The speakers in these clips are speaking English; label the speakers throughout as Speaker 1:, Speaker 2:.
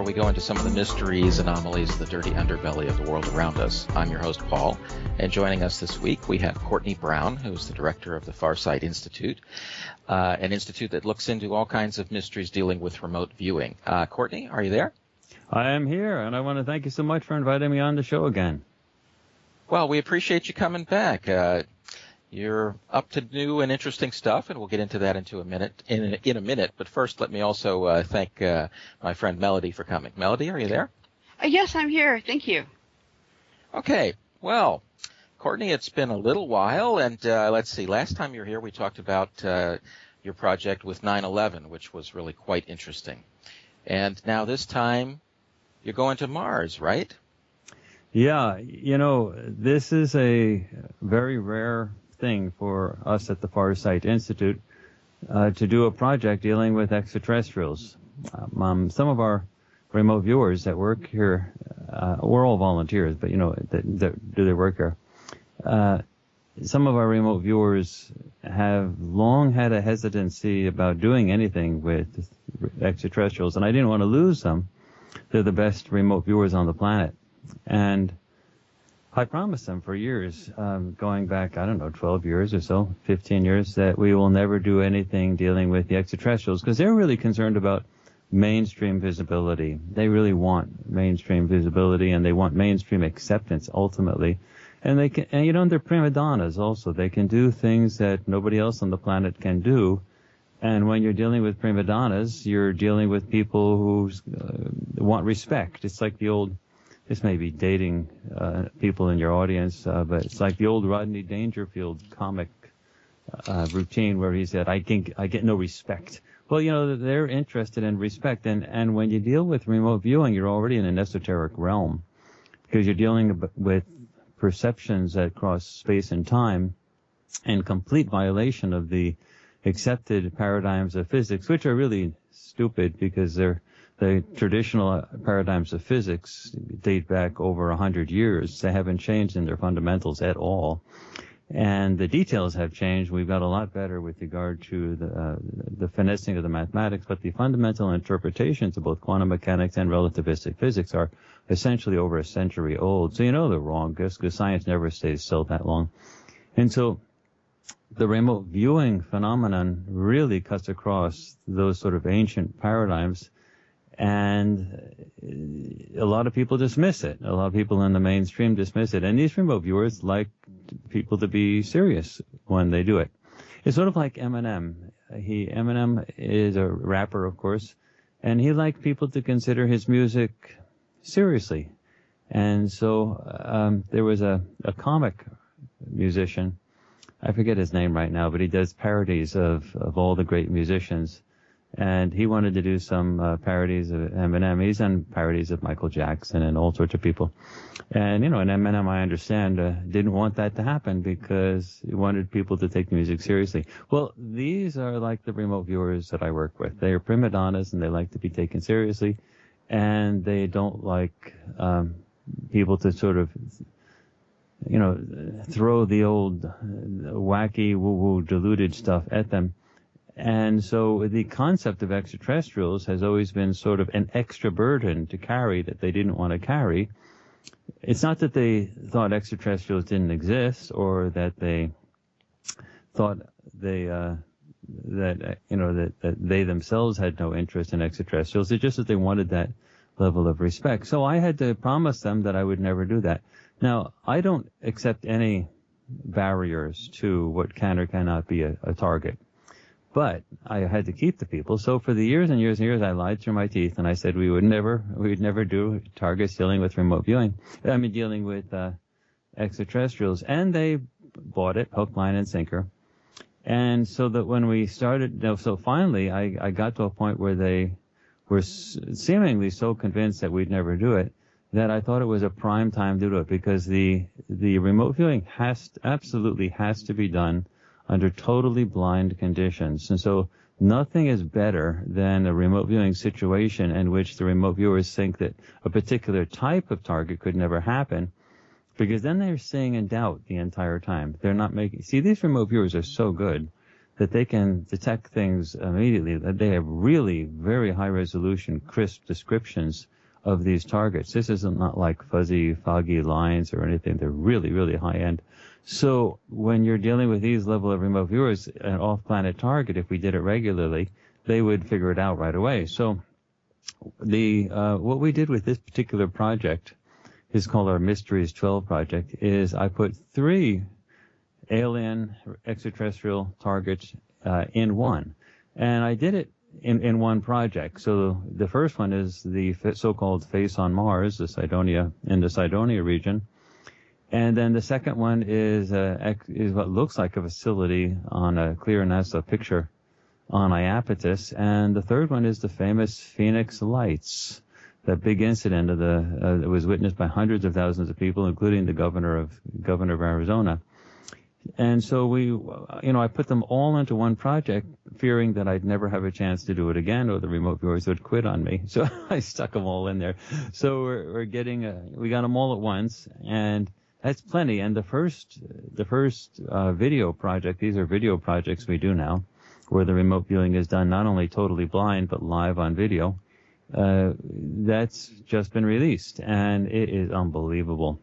Speaker 1: where we go into some of the mysteries, anomalies, the dirty underbelly of the world around us. I'm your host, Paul, and joining us this week we have Courtney Brown, who's the director of the Farsight Institute, an institute that looks into all kinds of mysteries dealing with remote viewing. Courtney, are you there?
Speaker 2: I am here, and I want to thank you so much for inviting me on the show again.
Speaker 1: Well, we appreciate you coming back. You're up to new and interesting stuff, and we'll get into that in a minute. But first, let me also thank my friend Melody for coming. Melody, are you there?
Speaker 3: Yes, I'm here. Thank you.
Speaker 1: Okay. Well, Courtney, it's been a little while, and let's see. Last time you were here, we talked about your project with 9/11, which was really quite interesting. And now this time, you're going to Mars, right?
Speaker 2: Yeah. You know, this is a very rare thing for us at the Farsight Institute to do a project dealing with extraterrestrials. Some of our remote viewers that work here, we're all volunteers, but that do their work here. Some of our remote viewers have long had a hesitancy about doing anything with extraterrestrials, and I didn't want to lose them. They're the best remote viewers on the planet. And I promised them for years, going back, 12 years or so, 15 years, that we will never do anything dealing with the extraterrestrials, because they're really concerned about mainstream visibility. They really want mainstream visibility, and they want mainstream acceptance ultimately. And they're prima donnas also. They can do things that nobody else on the planet can do. And when you're dealing with prima donnas, you're dealing with people who want respect. It's like the old... This may be dating people in your audience, but it's like the old Rodney Dangerfield comic routine where he said, I get no respect. Well, they're interested in respect. And when you deal with remote viewing, you're already in an esoteric realm, because you're dealing with perceptions that cross space and time in complete violation of the accepted paradigms of physics, which are really stupid because the traditional paradigms of physics date back over 100 years. They haven't changed in their fundamentals at all. And the details have changed. We've got a lot better with regard to the finessing of the mathematics, but the fundamental interpretations of both quantum mechanics and relativistic physics are essentially over a century old. So they're wrong, because science never stays still that long. And so the remote viewing phenomenon really cuts across those sort of ancient paradigms. And a lot of people dismiss it. A lot of people in the mainstream dismiss it. And these remote viewers like people to be serious when they do it. It's sort of like Eminem. Eminem is a rapper, of course, and he liked people to consider his music seriously. And so there was a comic musician. I forget his name right now, but he does parodies of all the great musicians. And he wanted to do some parodies of Eminem. He's done parodies of Michael Jackson and all sorts of people. And, and Eminem, I understand, didn't want that to happen because he wanted people to take music seriously. Well, these are like the remote viewers that I work with. They are prima donnas, and they like to be taken seriously. And they don't like people to sort of, throw the old wacky, woo-woo, diluted stuff at them. And so the concept of extraterrestrials has always been sort of an extra burden to carry that they didn't want to carry. It's not that they thought extraterrestrials didn't exist, or that they thought that they themselves had no interest in extraterrestrials. It's just that they wanted that level of respect. So I had to promise them that I would never do that. Now, I don't accept any barriers to what can or cannot be a target. But I had to keep the people. So for the years and years and years, I lied through my teeth, and I said we would never do targets dealing with remote viewing. Dealing with extraterrestrials. And they bought it, hook, line, and sinker. And so that when we started, so finally I got to a point where they were seemingly so convinced that we'd never do it, that I thought it was a prime time to do it, because the remote viewing absolutely has to be done under totally blind conditions. And so nothing is better than a remote viewing situation in which the remote viewers think that a particular type of target could never happen, because then they're staying in doubt the entire time. They're not making... See, these remote viewers are so good that they can detect things immediately, that they have really very high-resolution, crisp descriptions of these targets. This isn't not like fuzzy, foggy lines or anything. They're really, really high-end. So when you're dealing with these level of remote viewers, an off-planet target, if we did it regularly, they would figure it out right away. So what we did with this particular project is called our Mysteries 12 project, is I put 3 alien extraterrestrial targets in one. And I did it in one project. So the first one is the so-called Face on Mars, the Cydonia, in the Cydonia region. And then the second one is what looks like a facility on a clear NASA picture on Iapetus. And the third one is the famous Phoenix Lights, that big incident that was witnessed by hundreds of thousands of people, including the governor of Arizona. And so I put them all into one project, fearing that I'd never have a chance to do it again, or the remote viewers would quit on me. So I stuck them all in there. So we got them all at once, and that's plenty. And the first video project, these are video projects we do now, where the remote viewing is done not only totally blind, but live on video. That's just been released, and it is unbelievable.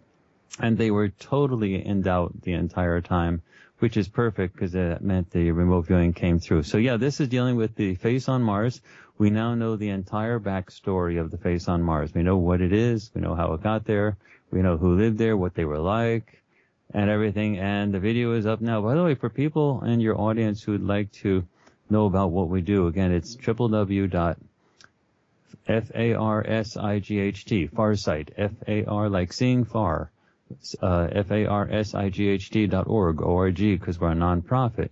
Speaker 2: And they were totally in doubt the entire time, which is perfect because that meant the remote viewing came through. So yeah, this is dealing with the Face on Mars. We now know the entire backstory of the Face on Mars. We know what it is. We know how it got there. We know who lived there, what they were like, and everything. And the video is up now. By the way, for people in your audience who would like to know about what we do, again, it's www.farsight, Farsight, F-A-R like seeing far, farsight.org, O-R-G, because we're a nonprofit.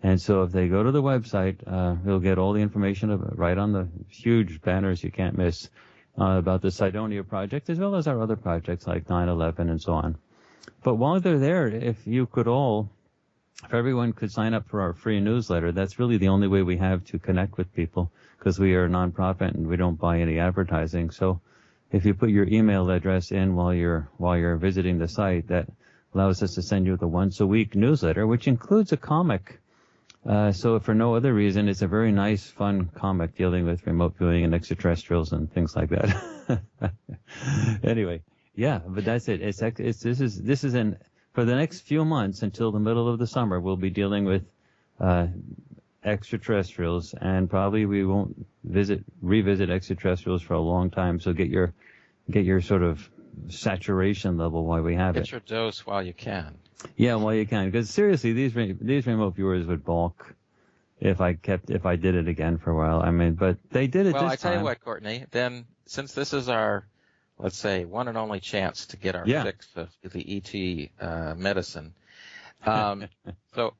Speaker 2: And so if they go to the website, they'll get all the information right on the huge banners you can't miss about the Cydonia project, as well as our other projects like 9/11 and so on. But while they're there, if everyone could sign up for our free newsletter, that's really the only way we have to connect with people, because we are a nonprofit and we don't buy any advertising. So if you put your email address in while you're visiting the site, that allows us to send you the once-a-week newsletter, which includes a comic. So for no other reason, it's a very nice, fun comic dealing with remote viewing and extraterrestrials and things like that. Anyway, yeah, but that's it. This is for the next few months until the middle of the summer, we'll be dealing with extraterrestrials, and probably we won't revisit extraterrestrials for a long time. So get your sort of saturation level while we have it.
Speaker 1: Get your dose while you can.
Speaker 2: Yeah, while you can, because seriously, these remote viewers would balk if I did it again for a while. I mean, but they did it this time. Well, I
Speaker 1: tell you what, Courtney. Then, since this is our, let's say, one and only chance to get our fix of the ET medicine. So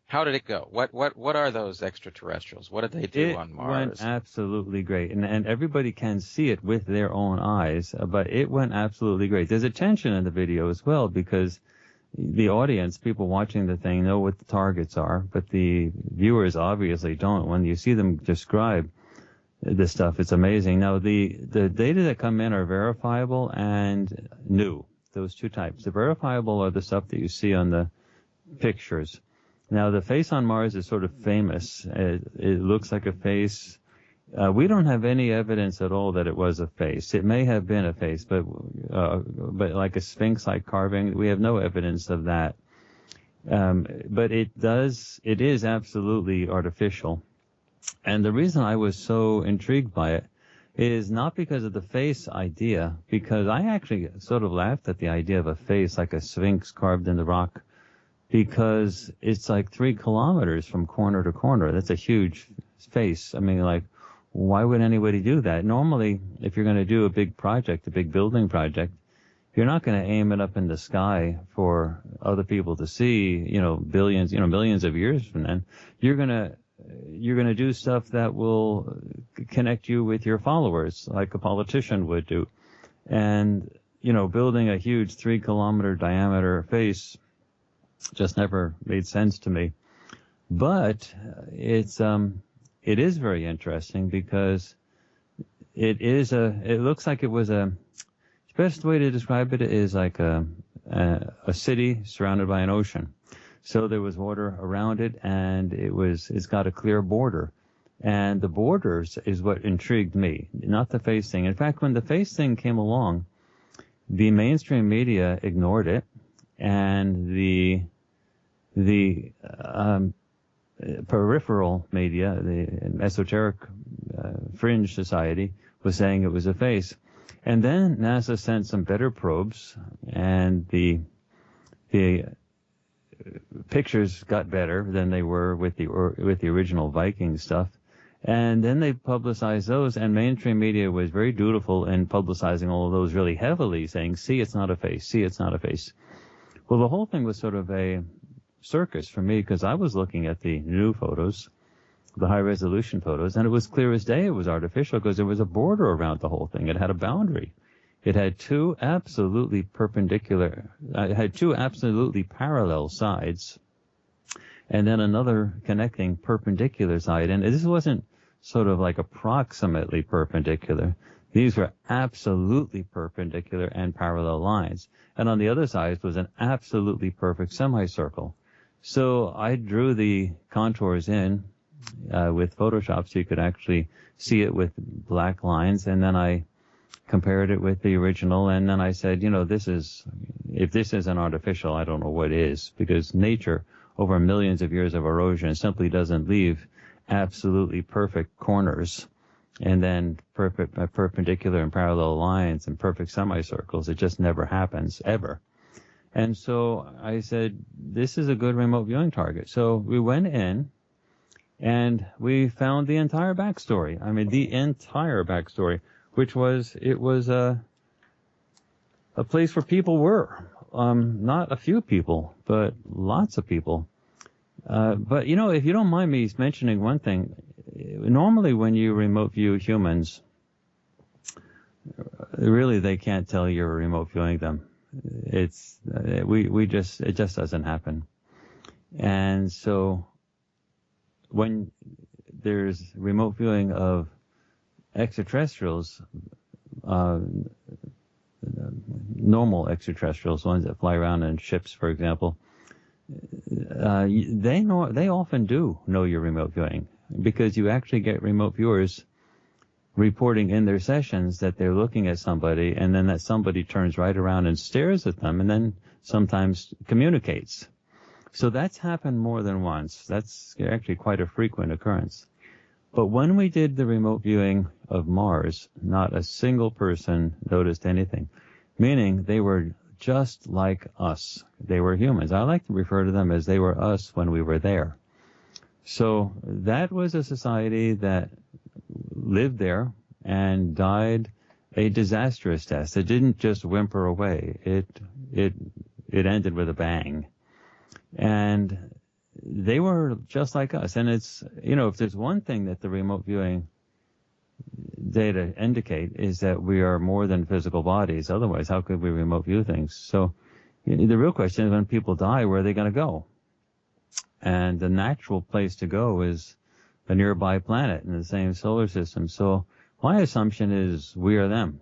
Speaker 1: how did it go? What are those extraterrestrials? What did they do on Mars? It
Speaker 2: went absolutely great, and everybody can see it with their own eyes. But it went absolutely great. There's a tension in the video as well, because the audience, people watching the thing, know what the targets are, but the viewers obviously don't. When you see them describe this stuff, it's amazing. Now, the data that come in are verifiable and new. Those two types. The verifiable are the stuff that you see on the pictures. Now, the face on Mars is sort of famous. It looks like a face. We don't have any evidence at all that it was a face. It may have been a face, but like a sphinx-like carving, we have no evidence of that. But it is absolutely artificial. And the reason I was so intrigued by it is not because of the face idea, because I actually sort of laughed at the idea of a face like a sphinx carved in the rock, because it's like 3 kilometers from corner to corner. That's a huge face. I mean, like, why would anybody do that? Normally, if you're going to do a big project, a big building project, you're not going to aim it up in the sky for other people to see, millions of years from then. You're going to do stuff that will connect you with your followers, like a politician would do. And, building a huge 3 kilometer diameter face just never made sense to me. But it is very interesting, because it looks like it was the best way to describe it is like a city surrounded by an ocean. So there was water around it, and it's got a clear border. And the borders is what intrigued me, not the face thing. In fact, when the face thing came along, the mainstream media ignored it, and the peripheral media, the esoteric fringe society, was saying it was a face. And then NASA sent some better probes, and the pictures got better than they were with the original Viking stuff. And then they publicized those, and mainstream media was very dutiful in publicizing all of those really heavily, saying, see, it's not a face, see, it's not a face. Well, the whole thing was sort of a circus for me, because I was looking at the new photos, the high-resolution photos, and it was clear as day it was artificial, because there was a border around the whole thing. It had a boundary. It had two absolutely parallel sides, and then another connecting perpendicular side. And this wasn't sort of like approximately perpendicular. These were absolutely perpendicular and parallel lines. And on the other side was an absolutely perfect semicircle. So I drew the contours in with Photoshop so you could actually see it with black lines, and then I compared it with the original, and then I said, if this isn't artificial, I don't know what is, because nature, over millions of years of erosion, simply doesn't leave absolutely perfect corners and then perpendicular and parallel lines and perfect semicircles. It just never happens, ever. And so I said, this is a good remote viewing target. So we went in and we found the entire backstory. I mean, the entire backstory, which was, it was a place where people were. Not a few people, but lots of people. But, if you don't mind me mentioning one thing, normally when you remote view humans, really they can't tell you're remote viewing them. It just doesn't happen. And so when there's remote viewing of extraterrestrials, normal extraterrestrials, ones that fly around in ships, for example, they often do know you're remote viewing, because you actually get remote viewers reporting in their sessions that they're looking at somebody, and then that somebody turns right around and stares at them, and then sometimes communicates. So that's happened more than once. That's actually quite a frequent occurrence. But when we did the remote viewing of Mars, not a single person noticed anything, meaning they were just like us. They were humans. I like to refer to them as they were us when we were there. So that was a society that lived there and died a disastrous death. It didn't just whimper away. It ended with a bang. And they were just like us. And it's, if there's one thing that the remote viewing data indicate, is that we are more than physical bodies. Otherwise, how could we remote view things? So the real question is, when people die, where are they going to go? And the natural place to go is a nearby planet in the same solar system. So my assumption is we are them.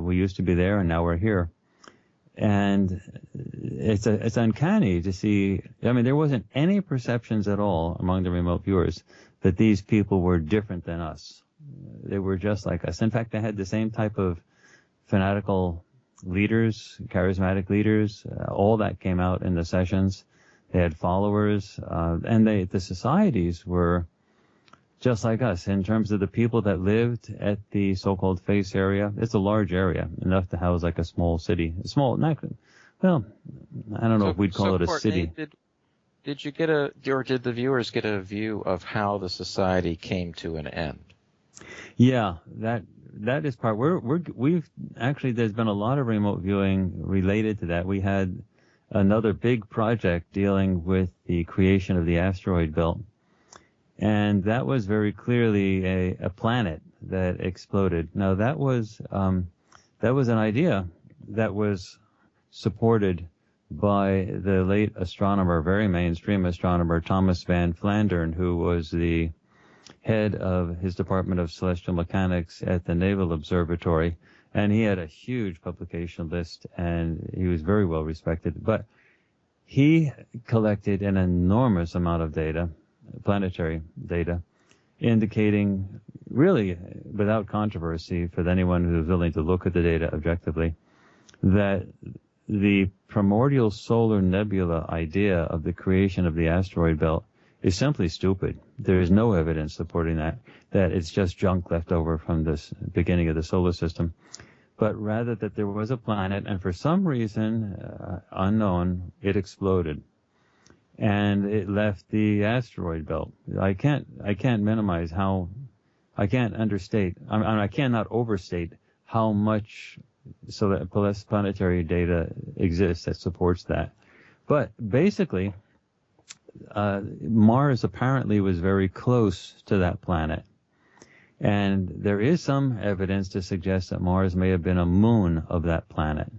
Speaker 2: We used to be there, and now we're here. And it's uncanny to see. I mean, there wasn't any perceptions at all among the remote viewers that these people were different than us. They were just like us. In fact, they had the same type of fanatical leaders, charismatic leaders. All that came out in the sessions. They had followers, and the societies were just like us in terms of the people that lived at the so-called face area. It's a large area, enough to house like a small city. I don't know if we'd call it a
Speaker 1: Courtney,
Speaker 2: city.
Speaker 1: Did you get did the viewers get a view of how the society came to an end?
Speaker 2: Yeah, that is part. We've actually, there's been a lot of remote viewing related to that. We had another big project dealing with the creation of the asteroid belt. And that was very clearly a planet that exploded. Now that was an idea that was supported by the late astronomer, very mainstream astronomer, Thomas Van Flandern, who was the head of his Department of Celestial Mechanics at the Naval Observatory. And he had a huge publication list, and he was very well respected. But he collected an enormous amount of data, planetary data, indicating really without controversy for anyone who's willing to look at the data objectively, that the primordial solar nebula idea of the creation of the asteroid belt is simply stupid. There is no evidence supporting that it's just junk left over from this beginning of the solar system, but rather that there was a planet, and for some reason unknown, it exploded. And it left the asteroid belt. I can't minimize how, I cannot overstate how much so that planetary data exists that supports that. But basically, Mars apparently was very close to that planet. And there is some evidence to suggest that Mars may have been a moon of that planet.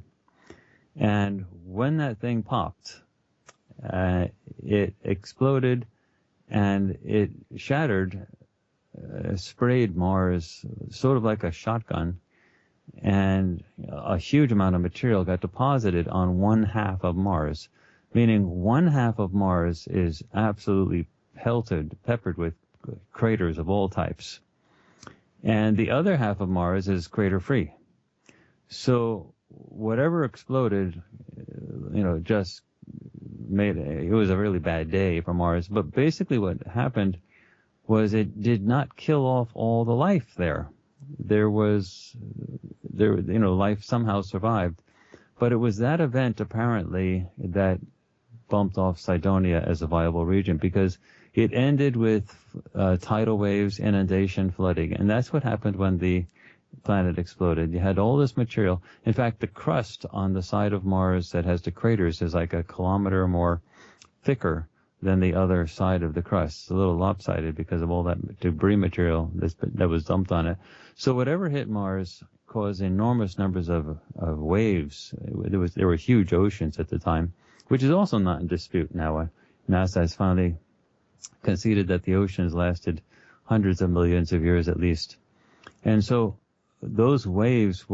Speaker 2: And when that thing popped, it exploded and it shattered, sprayed Mars sort of like a shotgun, and a huge amount of material got deposited on one half of Mars, meaning one half of Mars is absolutely peppered with craters of all types. And the other half of Mars is crater-free. So whatever exploded, just it was a really bad day for Mars. But basically what happened was it did not kill off all the life there. Life somehow survived. But it was that event apparently that bumped off Cydonia as a viable region, because it ended with tidal waves, inundation, flooding. And that's what happened when the planet exploded. You had all this material. In fact, the crust on the side of Mars that has the craters is like a kilometer more thicker than the other side of the crust. It's a little lopsided because of all that debris material that was dumped on it. So whatever hit Mars caused enormous numbers of waves. There were huge oceans at the time, which is also not in dispute now. NASA has finally conceded that the oceans lasted hundreds of millions of years at least. And so those waves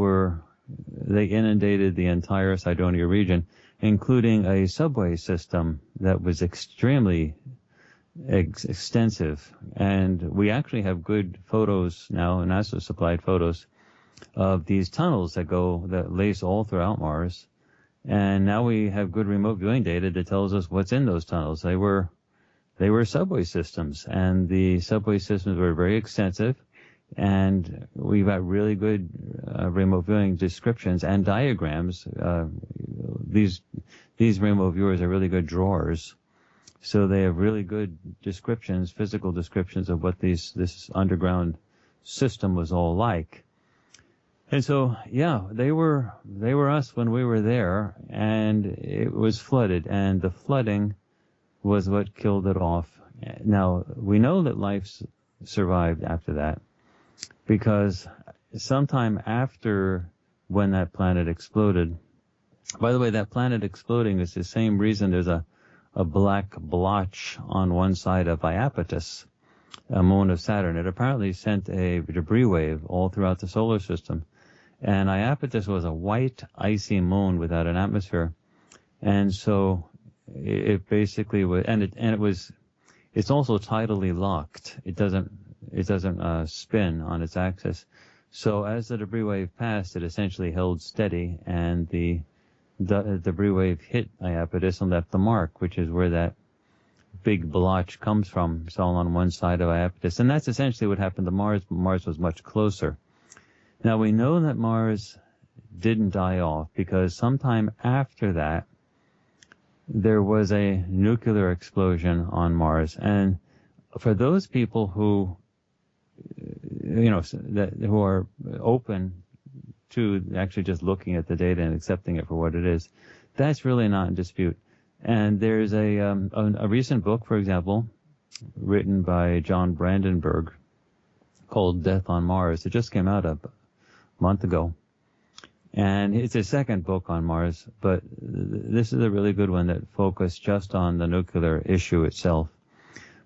Speaker 2: they inundated the entire Cydonia region, including a subway system that was extremely extensive. And we actually have good photos now, NASA supplied photos of these tunnels that lace all throughout Mars. And now we have good remote viewing data that tells us what's in those tunnels. They were subway systems, and the subway systems were very extensive. And we've got really good remote viewing descriptions and diagrams. These remote viewers are really good drawers, so they have really good descriptions, physical descriptions of what this underground system was all like. And so, yeah, they were us when we were there, and it was flooded, and the flooding was what killed it off. Now, we know that life survived after that, because sometime after when that planet exploded, by the way, that planet exploding is the same reason there's a black blotch on one side of Iapetus, a moon of Saturn. It apparently sent a debris wave all throughout the solar system. And Iapetus was a white, icy moon without an atmosphere. And so it basically was, it's also tidally locked. It doesn't spin on its axis. So as the debris wave passed, it essentially held steady, and the debris wave hit Iapetus and left the mark, which is where that big blotch comes from. It's all on one side of Iapetus. And that's essentially what happened to Mars. Mars was much closer. Now we know that Mars didn't die off, because sometime after that, there was a nuclear explosion on Mars. And for those people who are open to actually just looking at the data and accepting it for what it is, that's really not in dispute. And there's a recent book, for example, written by John Brandenburg called Death on Mars. It just came out a month ago. And it's a second book on Mars, but this is a really good one that focused just on the nuclear issue itself.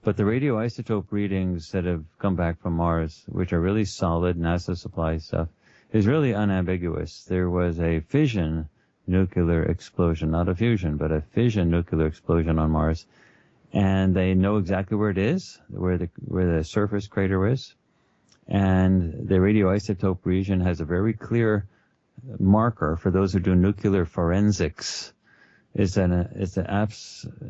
Speaker 2: But the radioisotope readings that have come back from Mars, which are really solid, NASA supply stuff, is really unambiguous. There was a fission nuclear explosion, not a fusion, but a fission nuclear explosion on Mars. And they know exactly where it is, where the surface crater is. And the radioisotope region has a very clear marker for those who do nuclear forensics. It's an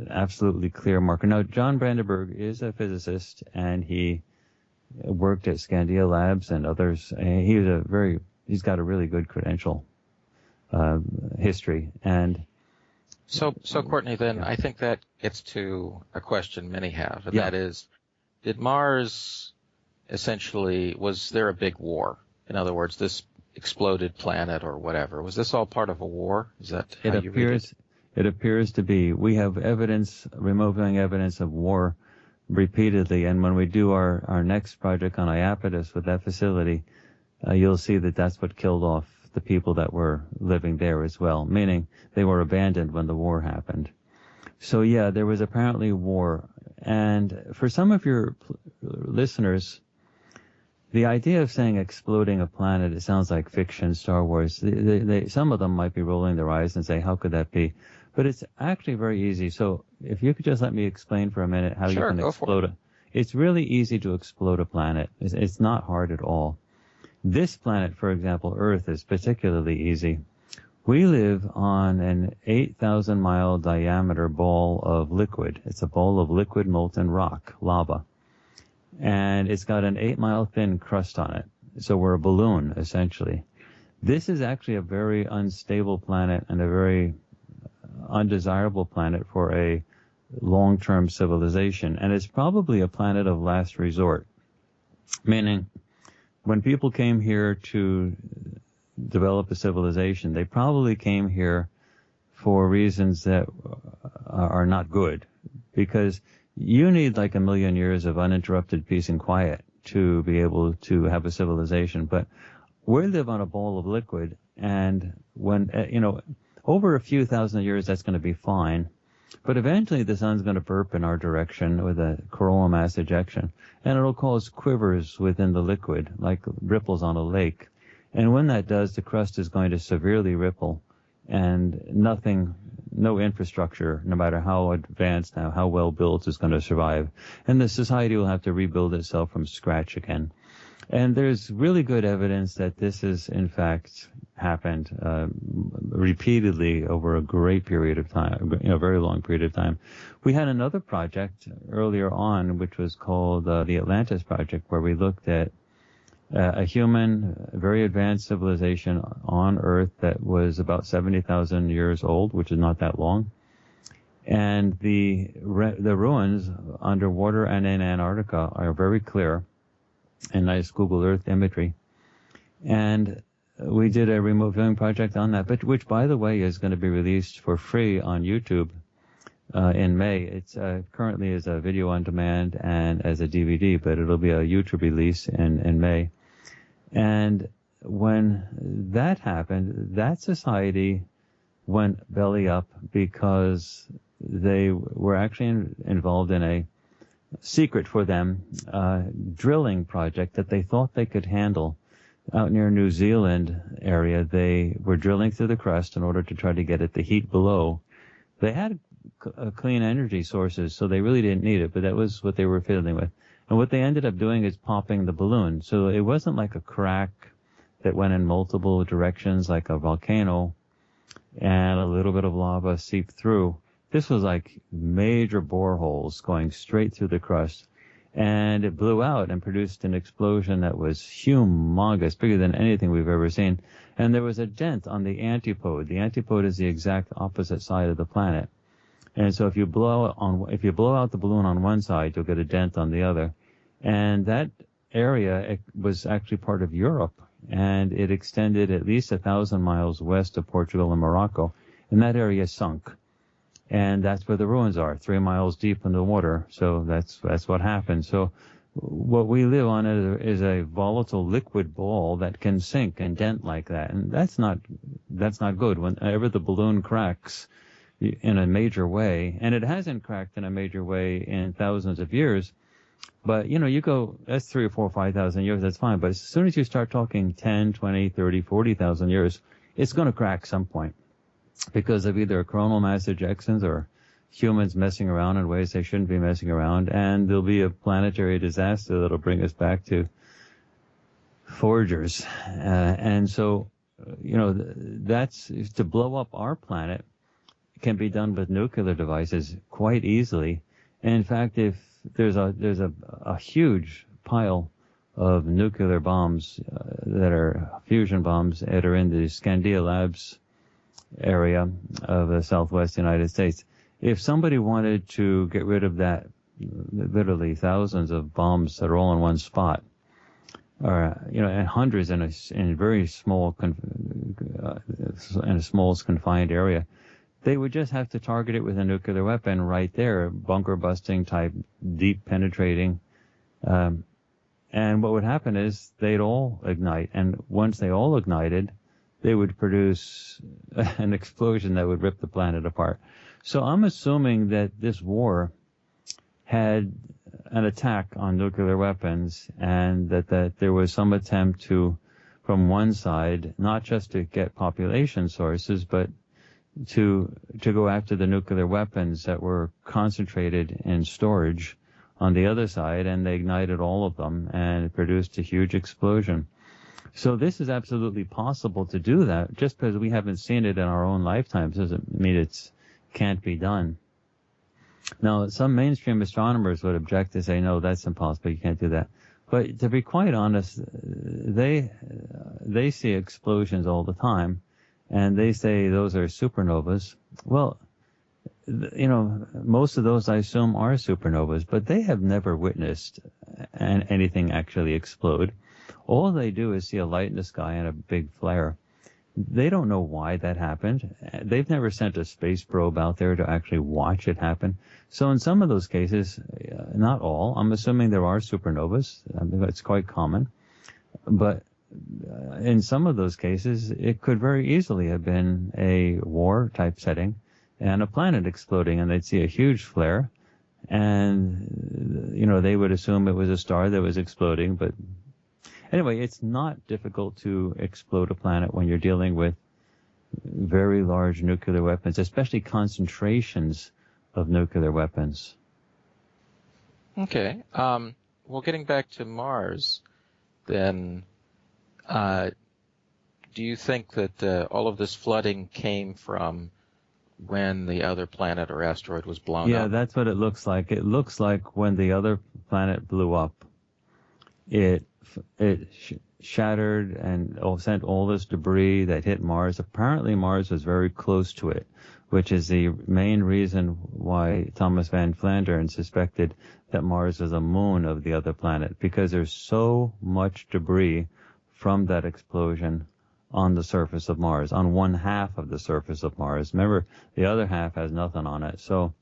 Speaker 2: absolutely clear marker. Now, John Brandenburg is a physicist, and he worked at Scandia Labs and others. He's got a really good credential history. And
Speaker 1: so Courtney, then I think that gets to a question many have, and that is, did Mars essentially, was there a big war? In other words, this exploded planet or whatever, was this all part of a war? Is that how you read it?
Speaker 2: It appears to be. We have remote viewing evidence of war repeatedly, and when we do our next project on Iapetus with that facility, you'll see that that's what killed off the people that were living there as well, meaning they were abandoned when the war happened. So yeah, there was apparently war. And for some of your listeners, the idea of saying exploding a planet, it sounds like fiction, Star Wars. Some of them might be rolling their eyes and say, how could that be? But it's actually very easy. So if you could just let me explain for a minute how you can explode it. It's really easy to explode a planet. It's not hard at all. This planet, for example, Earth, is particularly easy. We live on an 8,000-mile diameter ball of liquid. It's a ball of liquid molten rock, lava. And it's got an 8-mile thin crust on it. So we're a balloon, essentially. This is actually a very unstable planet and a very undesirable planet for a long-term civilization. And it's probably a planet of last resort. Meaning, when people came here to develop a civilization, they probably came here for reasons that are not good. Because you need like 1 million years of uninterrupted peace and quiet to be able to have a civilization. But we live on a ball of liquid, and when, over a few thousand years, that's going to be fine. But eventually the sun's going to burp in our direction with a coronal mass ejection, and it'll cause quivers within the liquid, like ripples on a lake. And when that does, the crust is going to severely ripple, and no infrastructure, no matter how advanced now, how well built, is going to survive. And the society will have to rebuild itself from scratch again. And there's really good evidence that this has, in fact, happened repeatedly over a great period of time, a very long period of time. We had another project earlier on, which was called the Atlantis Project, where we looked at a human, very advanced civilization on Earth that was about 70,000 years old, which is not that long. And the ruins underwater and in Antarctica are very clear, and nice Google Earth imagery. And we did a remote viewing project on that, which, by the way, is going to be released for free on YouTube in May. It's currently is a video on demand and as a DVD, but it'll be a YouTube release in May. And when that happened, that society went belly up because they were actually involved in a secret for them drilling project that they thought they could handle. Out near New Zealand area, they were drilling through the crust in order to try to get at the heat below. They had clean energy sources, so they really didn't need it, but that was what they were fiddling with. And what they ended up doing is popping the balloon. So it wasn't like a crack that went in multiple directions like a volcano and a little bit of lava seeped through. This was like major boreholes going straight through the crust. And it blew out and produced an explosion that was humongous, bigger than anything we've ever seen. And there was a dent on the antipode. The antipode is the exact opposite side of the planet. And so if you blow out the balloon on one side, you'll get a dent on the other. And that area was actually part of Europe, and it extended at least 1,000 miles west of Portugal and Morocco. And that area sunk. And that's where the ruins are, 3 miles deep in the water. So that's what happened. So what we live on is a volatile liquid ball that can sink and dent like that. And that's not good. Whenever the balloon cracks in a major way, and it hasn't cracked in a major way in thousands of years, but you go, that's 3 or 4 or 5,000 years, that's fine. But as soon as you start talking 10, 20, 30, 40,000 years, it's going to crack some point. because of either coronal mass ejections or humans messing around in ways they shouldn't be messing around, and there'll be a planetary disaster that'll bring us back to foragers. And so, that's to blow up our planet can be done with nuclear devices quite easily. And in fact, if there's a huge pile of nuclear bombs that are fusion bombs that are in the Scandia Labs area of the southwest United States. If somebody wanted to get rid of that, literally thousands of bombs that are all in one spot, or and hundreds in a very small in a small confined area, they would just have to target it with a nuclear weapon right there, bunker busting type, deep penetrating. And what would happen is they'd all ignite, and once they all ignited, they would produce an explosion that would rip the planet apart. So I'm assuming that this war had an attack on nuclear weapons, and that there was some attempt from one side, not just to get population sources, but to go after the nuclear weapons that were concentrated in storage on the other side, and they ignited all of them, and it produced a huge explosion. So this is absolutely possible to do that. Just because we haven't seen it in our own lifetimes doesn't mean it can't be done. Now, some mainstream astronomers would object to say, no, that's impossible, you can't do that. But to be quite honest, they see explosions all the time, and they say those are supernovas. Well, most of those I assume are supernovas, but they have never witnessed anything actually explode. All they do is see a light in the sky and a big flare. They don't know why that happened. They've never sent a space probe out there to actually watch it happen. So in some of those cases, not all, I'm assuming there are supernovas. I mean, it's quite common. But in some of those cases, it could very easily have been a war type setting and a planet exploding, and they'd see a huge flare, and they would assume it was a star that was exploding. But anyway, it's not difficult to explode a planet when you're dealing with very large nuclear weapons, especially concentrations of nuclear weapons.
Speaker 1: Okay. Well, getting back to Mars, then, do you think that all of this flooding came from when the other planet or asteroid was blown up?
Speaker 2: Yeah, that's what it looks like. It looks like when the other planet blew up, it shattered and sent all this debris that hit Mars. Apparently Mars was very close to it, which is the main reason why Thomas van Flandern suspected that Mars was a moon of the other planet, because there's so much debris from that explosion on the surface of Mars, on one half of the surface of Mars. Remember, the other half has nothing on it. So,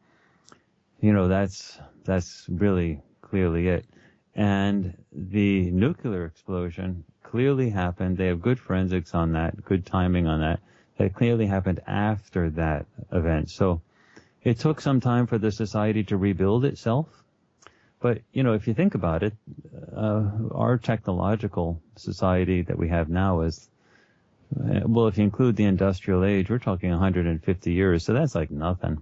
Speaker 2: that's really clearly it. And the nuclear explosion clearly happened. They have good forensics on that, good timing on that. That clearly happened after that event. So it took some time for the society to rebuild itself. But, if you think about it, our technological society that we have now is, well, if you include the industrial age, we're talking 150 years. So that's like nothing.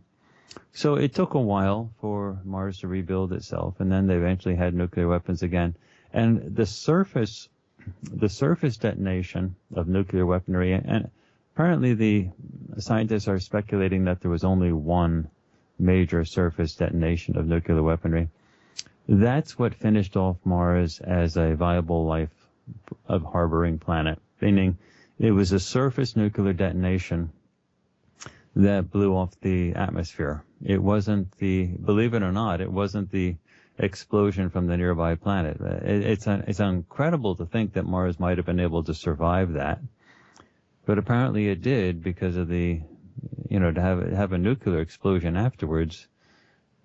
Speaker 2: So it took a while for Mars to rebuild itself, and then they eventually had nuclear weapons again. And the surface detonation of nuclear weaponry, and apparently the scientists are speculating that there was only one major surface detonation of nuclear weaponry. That's what finished off Mars as a viable life of harboring planet, meaning it was a surface nuclear detonation that blew off the atmosphere. It wasn't believe it or not, it wasn't the explosion from the nearby planet. It's incredible to think that Mars might have been able to survive that, but apparently it did, because of to have a nuclear explosion afterwards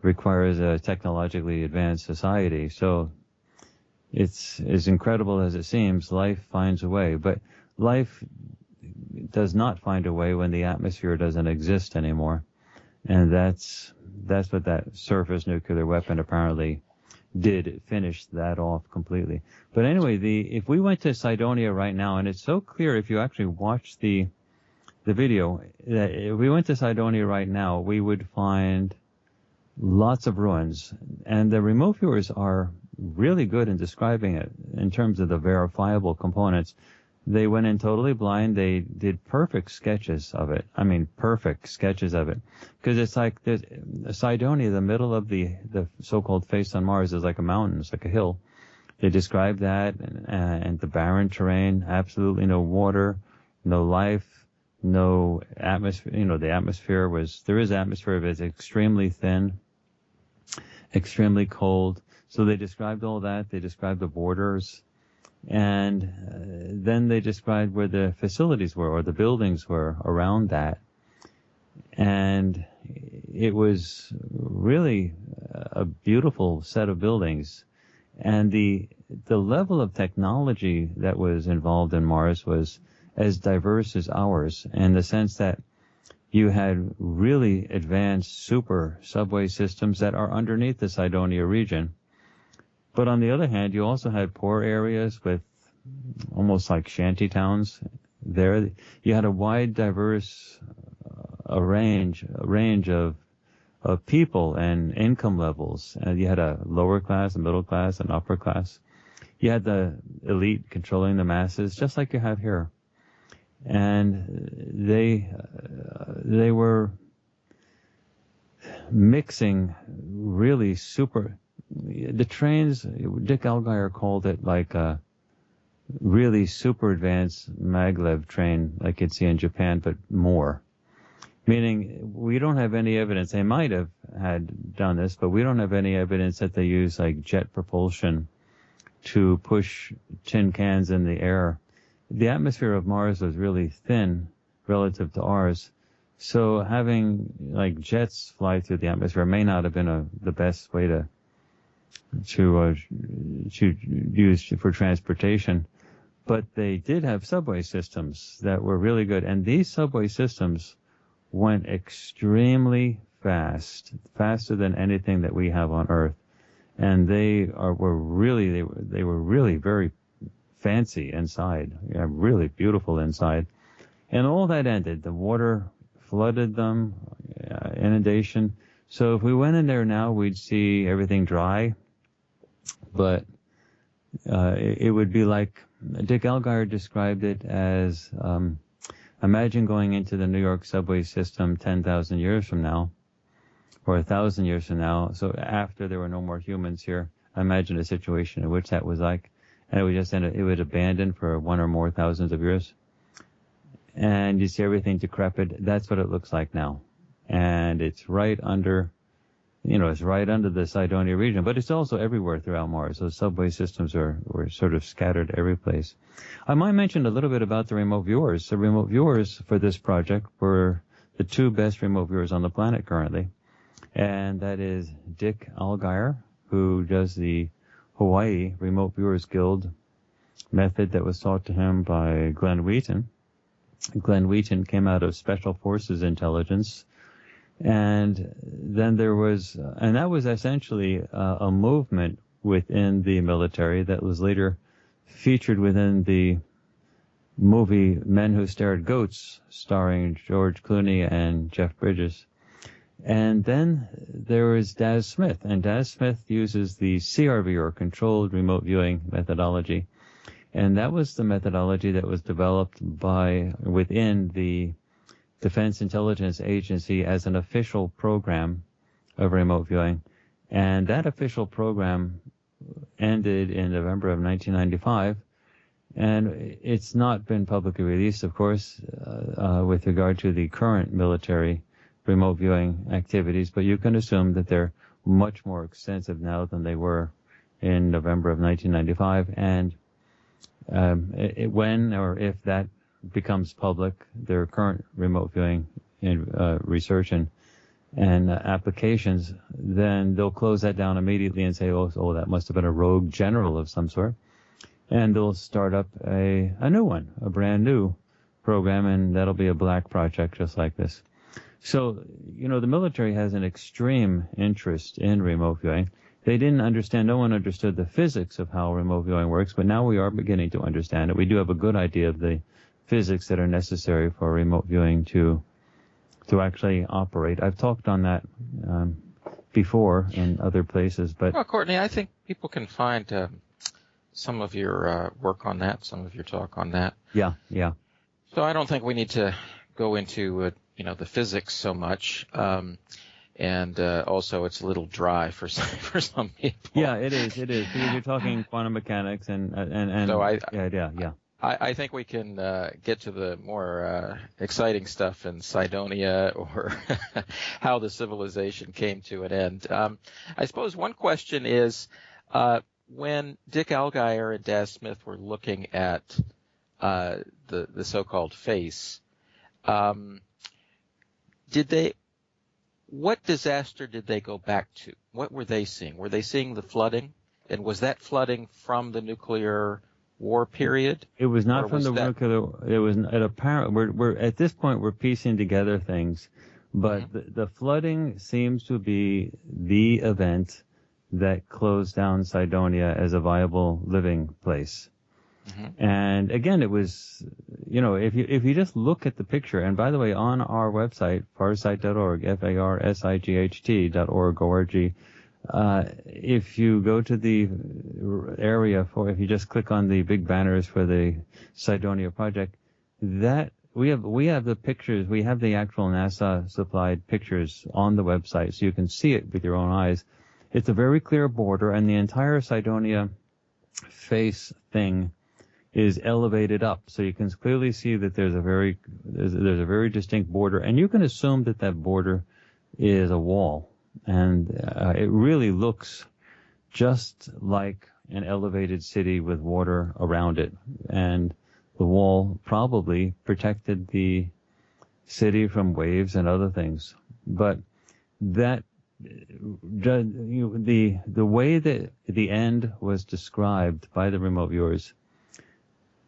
Speaker 2: requires a technologically advanced society. So it's as incredible as it seems. Life finds a way, but life does not find a way when the atmosphere doesn't exist anymore. And that's what that surface nuclear weapon apparently did. It finished that off completely. But anyway, if we went to Cydonia right now, and it's so clear if you actually watch the the video, that if we went to Cydonia right now, we would find lots of ruins. And the remote viewers are really good in describing it in terms of the verifiable components. They went in totally blind. They did perfect sketches of it. I mean, perfect sketches of it. Because it's like Cydonia, the middle of the so-called face on Mars, is like a mountain. It's like a hill. They described that and the barren terrain, absolutely no water, no life, no atmosphere. The atmosphere there is atmosphere, but it's extremely thin, extremely cold. So they described all that. They described the borders. And then they described where the facilities were or the buildings were around that. And it was really a beautiful set of buildings. And the level of technology that was involved in Mars was as diverse as ours, in the sense that you had really advanced super subway systems that are underneath the Cydonia region. But on the other hand, you also had poor areas with almost like shanty towns there. You had a wide, diverse range of people and income levels. You had a lower class, a middle class, an upper class. You had the elite controlling the masses, just like you have here. And they were mixing really super. The trains, Dick Allgaier called it like a really super advanced maglev train like you'd see in Japan, but more. Meaning we don't have any evidence. They might have had done this, but we don't have any evidence that they use like jet propulsion to push tin cans in the air. The atmosphere of Mars was really thin relative to ours. So having like jets fly through the atmosphere may not have been the best way to use for transportation. But they did have subway systems that were really good. And these subway systems went extremely fast, faster than anything that we have on Earth. And they were really very fancy inside, really beautiful inside. And all that ended. The water flooded them, inundation. So if we went in there now, we'd see everything dry. But it would be like Dick Allgaier described it as, imagine going into the New York subway system 10,000 years from now, or 1,000 years from now. So after there were no more humans here, imagine a situation in which that was like, and it would abandon for one or more thousands of years. And you see everything decrepit. That's what it looks like now. And it's right under the Cydonia region, but it's also everywhere throughout Mars. Those subway systems were sort of scattered every place. I might mention a little bit about the remote viewers. The remote viewers for this project were the two best remote viewers on the planet currently. And that is Dick Allgaier, who does the Hawaii Remote Viewers Guild method that was taught to him by Glenn Wheaton. Glenn Wheaton came out of Special Forces Intelligence. And then there was, and that was essentially a movement within the military that was later featured within the movie Men Who Stare at Goats, starring George Clooney and Jeff Bridges. And then there was Daz Smith, and Daz Smith uses the CRV, or Controlled Remote Viewing methodology. And that was the methodology that was developed within the Defense Intelligence Agency as an official program of remote viewing. And that official program ended in November of 1995. And it's not been publicly released, of course, with regard to the current military remote viewing activities, but you can assume that they're much more extensive now than they were in November of 1995. And when or if that becomes public, their current remote viewing research and applications, then they'll close that down immediately and say, oh, that must have been a rogue general of some sort. And they'll start up a new one, a brand new program, and that'll be a black project just like this. So, the military has an extreme interest in remote viewing. No one understood the physics of how remote viewing works, but now we are beginning to understand it. We do have a good idea of the physics that are necessary for remote viewing to actually operate. I've talked on that before in other places, but
Speaker 1: well, Courtney, I think people can find some of your work on that, some of your talk on that.
Speaker 2: Yeah.
Speaker 1: So I don't think we need to go into the physics so much. And also, it's a little dry for some people.
Speaker 2: Yeah, it is because you're talking quantum mechanics and
Speaker 1: so
Speaker 2: I
Speaker 1: think we can get to the more exciting stuff in Cydonia or how the civilization came to an end. I suppose one question is when Dick Allgaier and Daz Smith were looking at the so-called face, what disaster did they go back to? What were they seeing? Were they seeing the flooding? And was that flooding from the nuclear war period?
Speaker 2: It was not from the nuclear. It was at apparent. We're at this point we're piecing together things, but the flooding seems to be the event that closed down Cydonia as a viable living place. And again, it was, if you just look at the picture, and by the way, on our website, farsight.org, farsight.org, if you go to the area if you just click on the big banners for the Cydonia project, that we have the pictures, we have the actual NASA supplied pictures on the website, so you can see it with your own eyes. It's a very clear border, and the entire Cydonia face thing is elevated up, so you can clearly see that there's a very distinct border, and you can assume that border is a wall, and it really looks just like an elevated city with water around it, and the wall probably protected the city from waves and other things. But that the way that the end was described by the remote viewers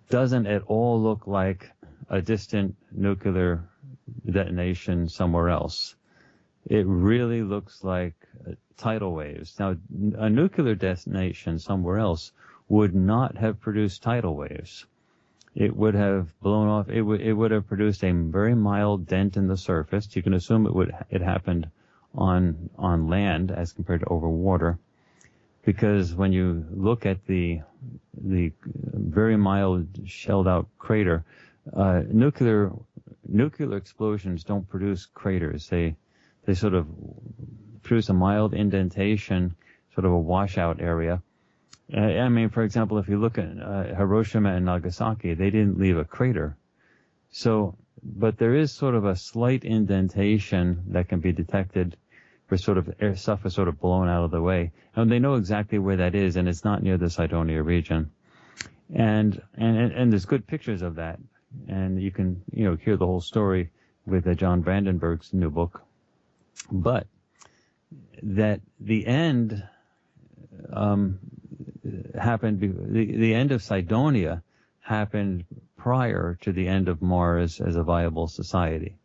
Speaker 2: doesn't at all look like a distant nuclear detonation somewhere else. It really looks like tidal waves. Now, a nuclear detonation somewhere else would not have produced tidal waves. It would have blown off. It would have produced a very mild dent in the surface. You can assume it happened on land as compared to over water, because when you look at the very mild shelled out crater, nuclear explosions don't produce craters. They sort of produce a mild indentation, sort of a washout area. I mean, for example, if you look at Hiroshima and Nagasaki, they didn't leave a crater. But there is sort of a slight indentation that can be detected where sort of stuff is sort of blown out of the way. And they know exactly where that is, and it's not near the Cydonia region. And there's good pictures of that. And you can, hear the whole story with John Brandenburg's new book. But that the end happened, the end of Cydonia happened prior to the end of Mars as a viable society.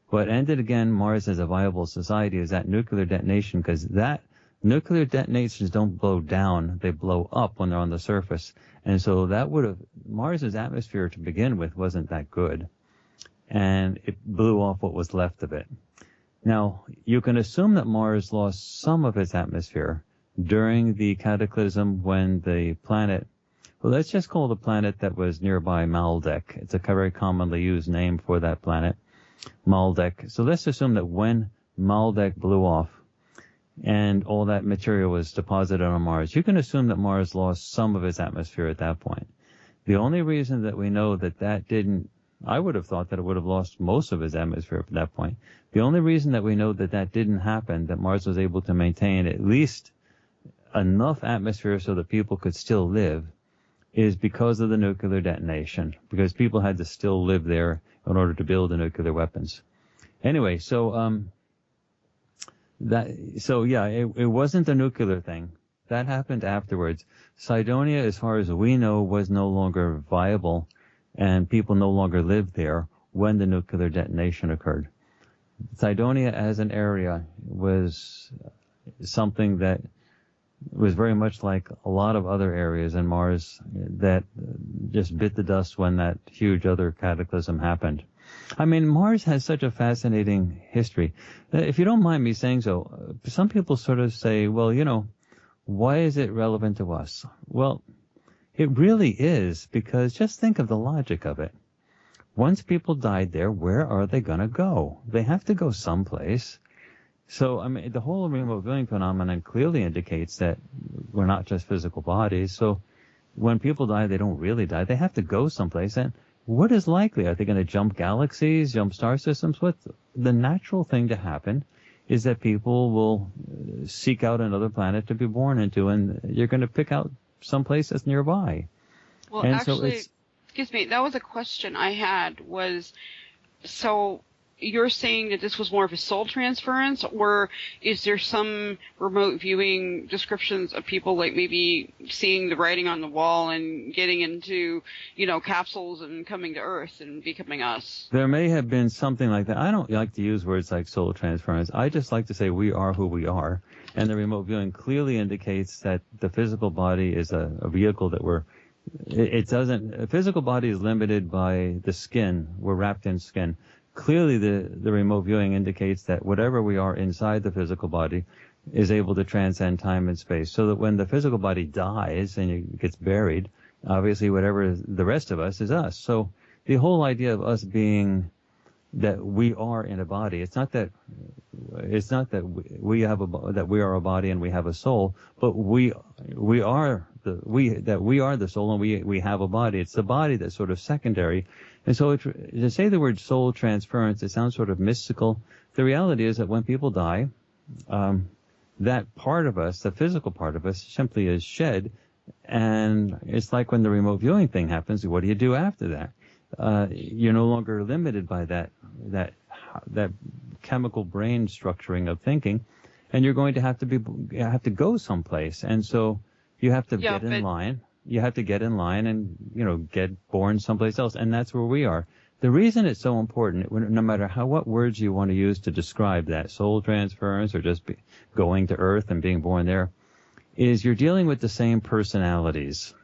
Speaker 2: What ended again Mars as a viable society is that nuclear detonation, because that nuclear detonations don't blow down, they blow up when they're on the surface. And so that would have, Mars's atmosphere to begin with wasn't that good. And it blew off what was left of it. Now, you can assume that Mars lost some of its atmosphere during the cataclysm when the planet, well, let's just call the planet that was nearby Maldek. It's a very commonly used name for that planet, Maldek. So let's assume that when Maldek blew off and all that material was deposited on Mars, you can assume that Mars lost some of its atmosphere at that point. The only reason that we know that didn't, I would have thought that it would have lost most of its atmosphere at that point. The only reason that we know that didn't happen, that Mars was able to maintain at least enough atmosphere so that people could still live, is because of the nuclear detonation, because people had to still live there in order to build the nuclear weapons. Anyway, it wasn't a nuclear thing. That happened afterwards. Cydonia, as far as we know, was no longer viable, and people no longer lived there when the nuclear detonation occurred. Cydonia as an area was something that was very much like a lot of other areas in Mars that just bit the dust when that huge other cataclysm happened. I mean, Mars has such a fascinating history. If you don't mind me saying so, some people sort of say, well, why is it relevant to us? Well, it really is, because just think of the logic of it. Once people died there, where are they going to go? They have to go someplace. So, I mean, the whole remote viewing phenomenon clearly indicates that we're not just physical bodies. So when people die, they don't really die. They have to go someplace. And what is likely? Are they going to jump galaxies, jump star systems? What the natural thing to happen is that people will seek out another planet to be born into, and you're going to pick out someplace that's nearby.
Speaker 3: Well,
Speaker 2: and
Speaker 3: actually,
Speaker 2: so
Speaker 3: excuse me, that was a question I had was, so you're saying that this was more of a soul transference, or is there some remote viewing descriptions of people like maybe seeing the writing on the wall and getting into, capsules and coming to Earth and becoming us?
Speaker 2: There may have been something like that. I don't like to use words like soul transference. I just like to say we are who we are. And the remote viewing clearly indicates that the physical body is a vehicle that a physical body is limited by the skin. We're wrapped in skin. Clearly, the remote viewing indicates that whatever we are inside the physical body is able to transcend time and space. So that when the physical body dies and it gets buried, obviously whatever the rest of us is us. So the whole idea of us being that we are in a body, it's not that we are a body and we have a soul, but we are the soul and we have a body. It's the body that's sort of secondary. And so to say the word soul transference, it sounds sort of mystical. The reality is that when people die, that part of us, the physical part of us, simply is shed. And it's like when the remote viewing thing happens, what do you do after that? You're no longer limited by that chemical brain structuring of thinking, and you're going to have to go someplace. And so you have to get in line. You have to get in line and, get born someplace else. And that's where we are. The reason it's so important, no matter what words you want to use to describe that, soul transference or just going to Earth and being born there, is you're dealing with the same personalities.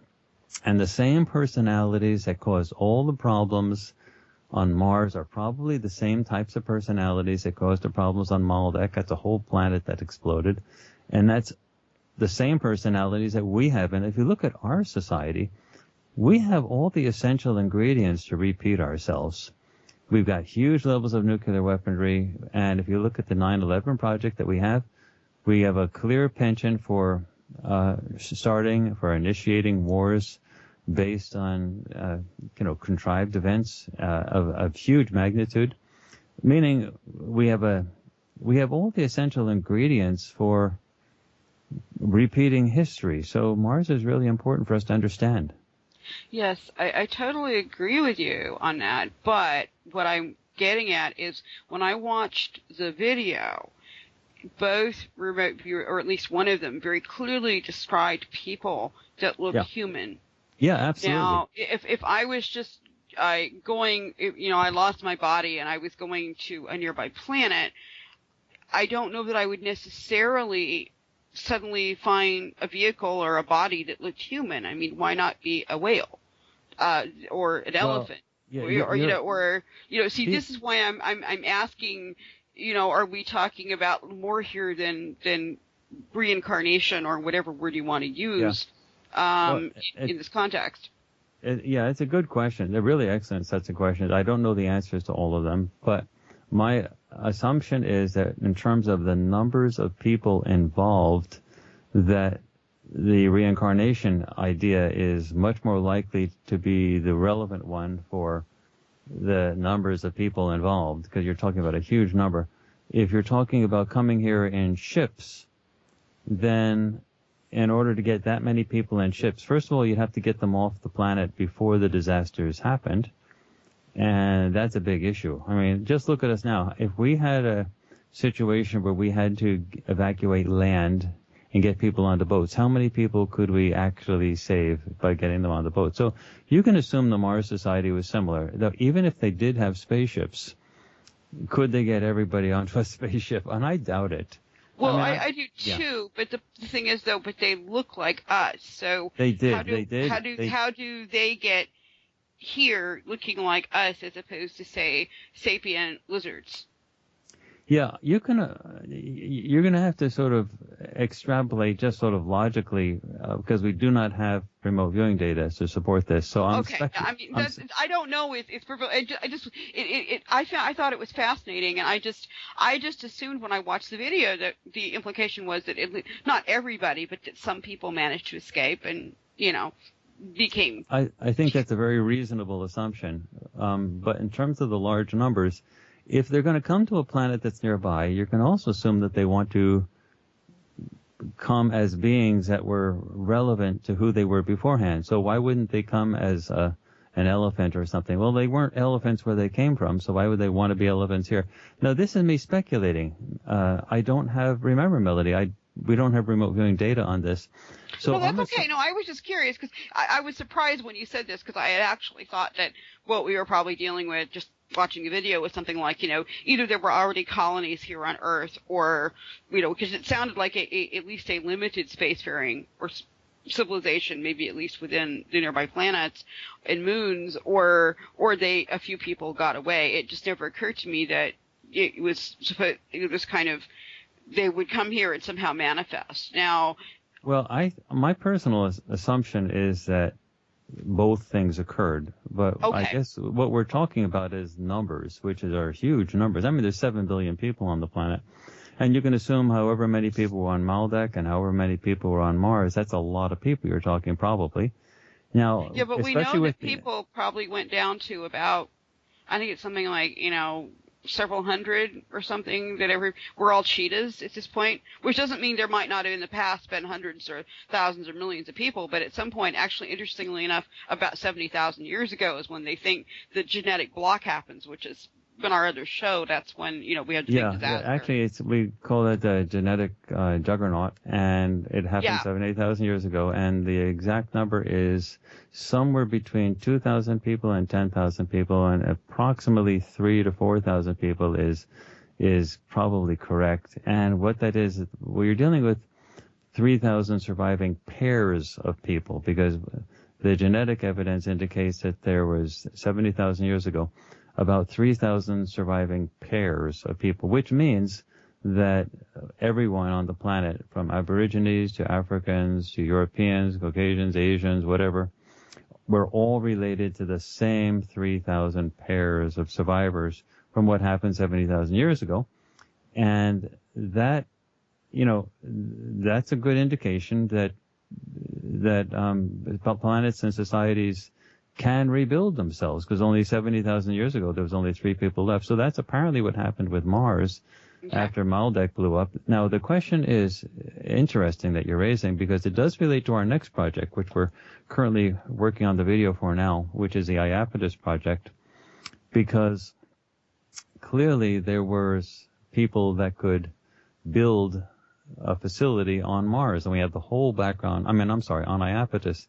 Speaker 2: And the same personalities that caused all the problems on Mars are probably the same types of personalities that caused the problems on Maldek. That's a whole planet that exploded. And that's the same personalities that we have. And if you look at our society, we have all the essential ingredients to repeat ourselves. We've got huge levels of nuclear weaponry. And if you look at the 9/11 project that we have a clear penchant for initiating wars based on, contrived events of huge magnitude, meaning we have all the essential ingredients for repeating history. So Mars is really important for us to understand.
Speaker 3: Yes, I totally agree with you on that. But what I'm getting at is when I watched the video, both remote viewer, or at least one of them, very clearly described people that look human.
Speaker 2: Yeah, absolutely.
Speaker 3: Now, if I was just I lost my body and I was going to a nearby planet, I don't know that I would necessarily suddenly find a vehicle or a body that looked human. I mean, why not be a whale, or an elephant? See, this is why I'm asking, are we talking about more here than reincarnation or whatever word you want to use, in this context?
Speaker 2: It's a good question. They're really excellent sets of questions. I don't know the answers to all of them, but my assumption is that in terms of the numbers of people involved, that the reincarnation idea is much more likely to be the relevant one for the numbers of people involved, because you're talking about a huge number. If you're talking about coming here in ships, then in order to get that many people in ships, first of all, you'd have to get them off the planet before the disasters happened. And that's a big issue. I mean, just look at us now. If we had a situation where we had to evacuate land and get people onto boats, how many people could we actually save by getting them on the boat? So you can assume the Mars Society was similar. Though even if they did have spaceships, could they get everybody onto a spaceship? And I doubt it.
Speaker 3: Well, I do too, but the thing is though, but they look like us, so
Speaker 2: they did.
Speaker 3: How do they get here looking like us as opposed to say sapient lizards?
Speaker 2: Yeah, you're gonna have to sort of extrapolate just sort of logically because we do not have remote viewing data to support this. So I
Speaker 3: don't know if it's I thought it was fascinating, and I just assumed when I watched the video that the implication was that not everybody, but that some people managed to escape and became.
Speaker 2: I think that's a very reasonable assumption, but in terms of the large numbers. If they're going to come to a planet that's nearby, you can also assume that they want to come as beings that were relevant to who they were beforehand. So why wouldn't they come as an elephant or something? Well, they weren't elephants where they came from, so why would they want to be elephants here? Now, this is me speculating. I don't have, remember, Melody, we don't have remote viewing data on this. So
Speaker 3: well, that's okay. No, I was just curious because I was surprised when you said this because I had actually thought that what we were probably dealing with just watching the video was something like, either there were already colonies here on Earth or, because it sounded like at least a limited spacefaring or civilization, maybe at least within the nearby planets and moons, or a few people got away. It just never occurred to me that it was kind of, they would come here and somehow manifest. Now,
Speaker 2: well, my personal assumption is that both things occurred, but okay. I guess what we're talking about is numbers, which are huge numbers. I mean, there's 7 billion people on the planet, and you can assume however many people were on Maldek and however many people were on Mars, that's a lot of people you're talking probably. Now,
Speaker 3: yeah, but we know that people probably went down to about, I think it's something like, several hundred or something we're all cheetahs at this point, which doesn't mean there might not have in the past been hundreds or thousands or millions of people, but at some point, actually, interestingly enough, about 70,000 years ago is when they think the genetic block happens, which has been our other show. That's when, we had the big disaster. Yeah,
Speaker 2: actually, we call it the genetic juggernaut, and it happened 78,000 years ago, and the exact number is somewhere between 2,000 people and 10,000 people, and approximately 3,000 to 4,000 people is probably correct. And what that is, you're dealing with 3,000 surviving pairs of people, because the genetic evidence indicates that there was 70,000 years ago about 3,000 surviving pairs of people, which means that everyone on the planet, from Aborigines to Africans to Europeans, Caucasians, Asians, whatever, were all related to the same 3,000 pairs of survivors from what happened 70,000 years ago. And that, that's a good indication that planets and societies can rebuild themselves, because only 70,000 years ago there was only 3 people left. So that's apparently what happened with Mars after Maldek blew up. Now the question is interesting that you're raising, because it does relate to our next project, which we're currently working on the video for now, which is the Iapetus project, because clearly there were people that could build a facility on Mars, and we have the whole background. on Iapetus.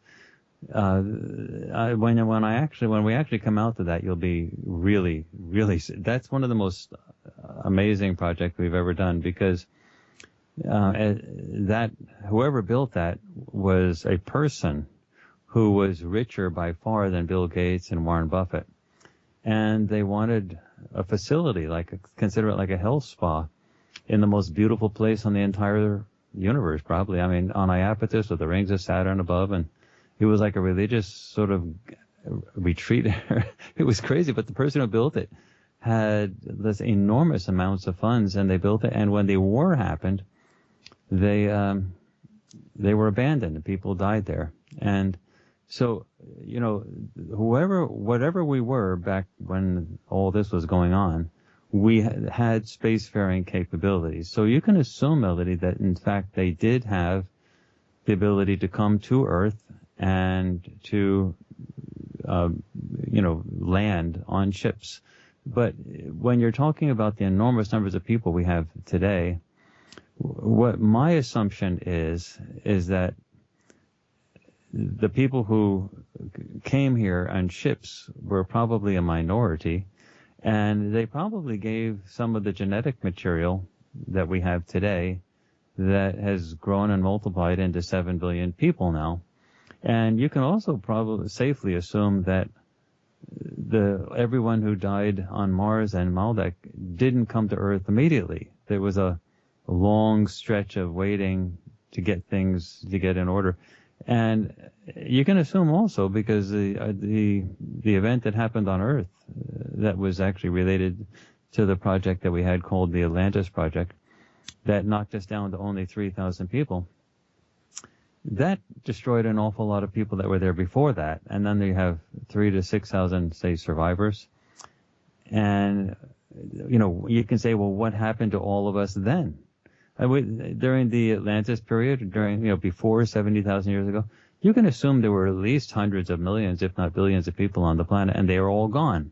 Speaker 2: When we actually come out to that, you'll be really, that's one of the most amazing projects we've ever done, because that whoever built that was a person who was richer by far than Bill Gates and Warren Buffett, and they wanted a facility consider it like a health spa in the most beautiful place on the entire universe, probably. I mean, on Iapetus with the rings of Saturn above, and it was like a religious sort of retreat. It was crazy, but the person who built it had this enormous amounts of funds, and they built it. And when the war happened, they were abandoned, and people died there. And so, whatever we were back when all this was going on, we had spacefaring capabilities. So you can assume, Melody, that in fact they did have the ability to come to Earth and to, land on ships. But when you're talking about the enormous numbers of people we have today, what my assumption is that the people who came here on ships were probably a minority, and they probably gave some of the genetic material that we have today that has grown and multiplied into 7 billion people now. And you can also probably safely assume that everyone who died on Mars and Maldek didn't come to Earth immediately. There was a long stretch of waiting to get things to get in order. And you can assume also, because the event that happened on Earth that was actually related to the project that we had called the Atlantis Project, that knocked us down to only 3,000 people, that destroyed an awful lot of people that were there before that. And then you have 3,000 to 6,000, say, survivors. And, you can say, well, what happened to all of us then? During the Atlantis period, before 70,000 years ago, you can assume there were at least hundreds of millions, if not billions of people on the planet, and they are all gone.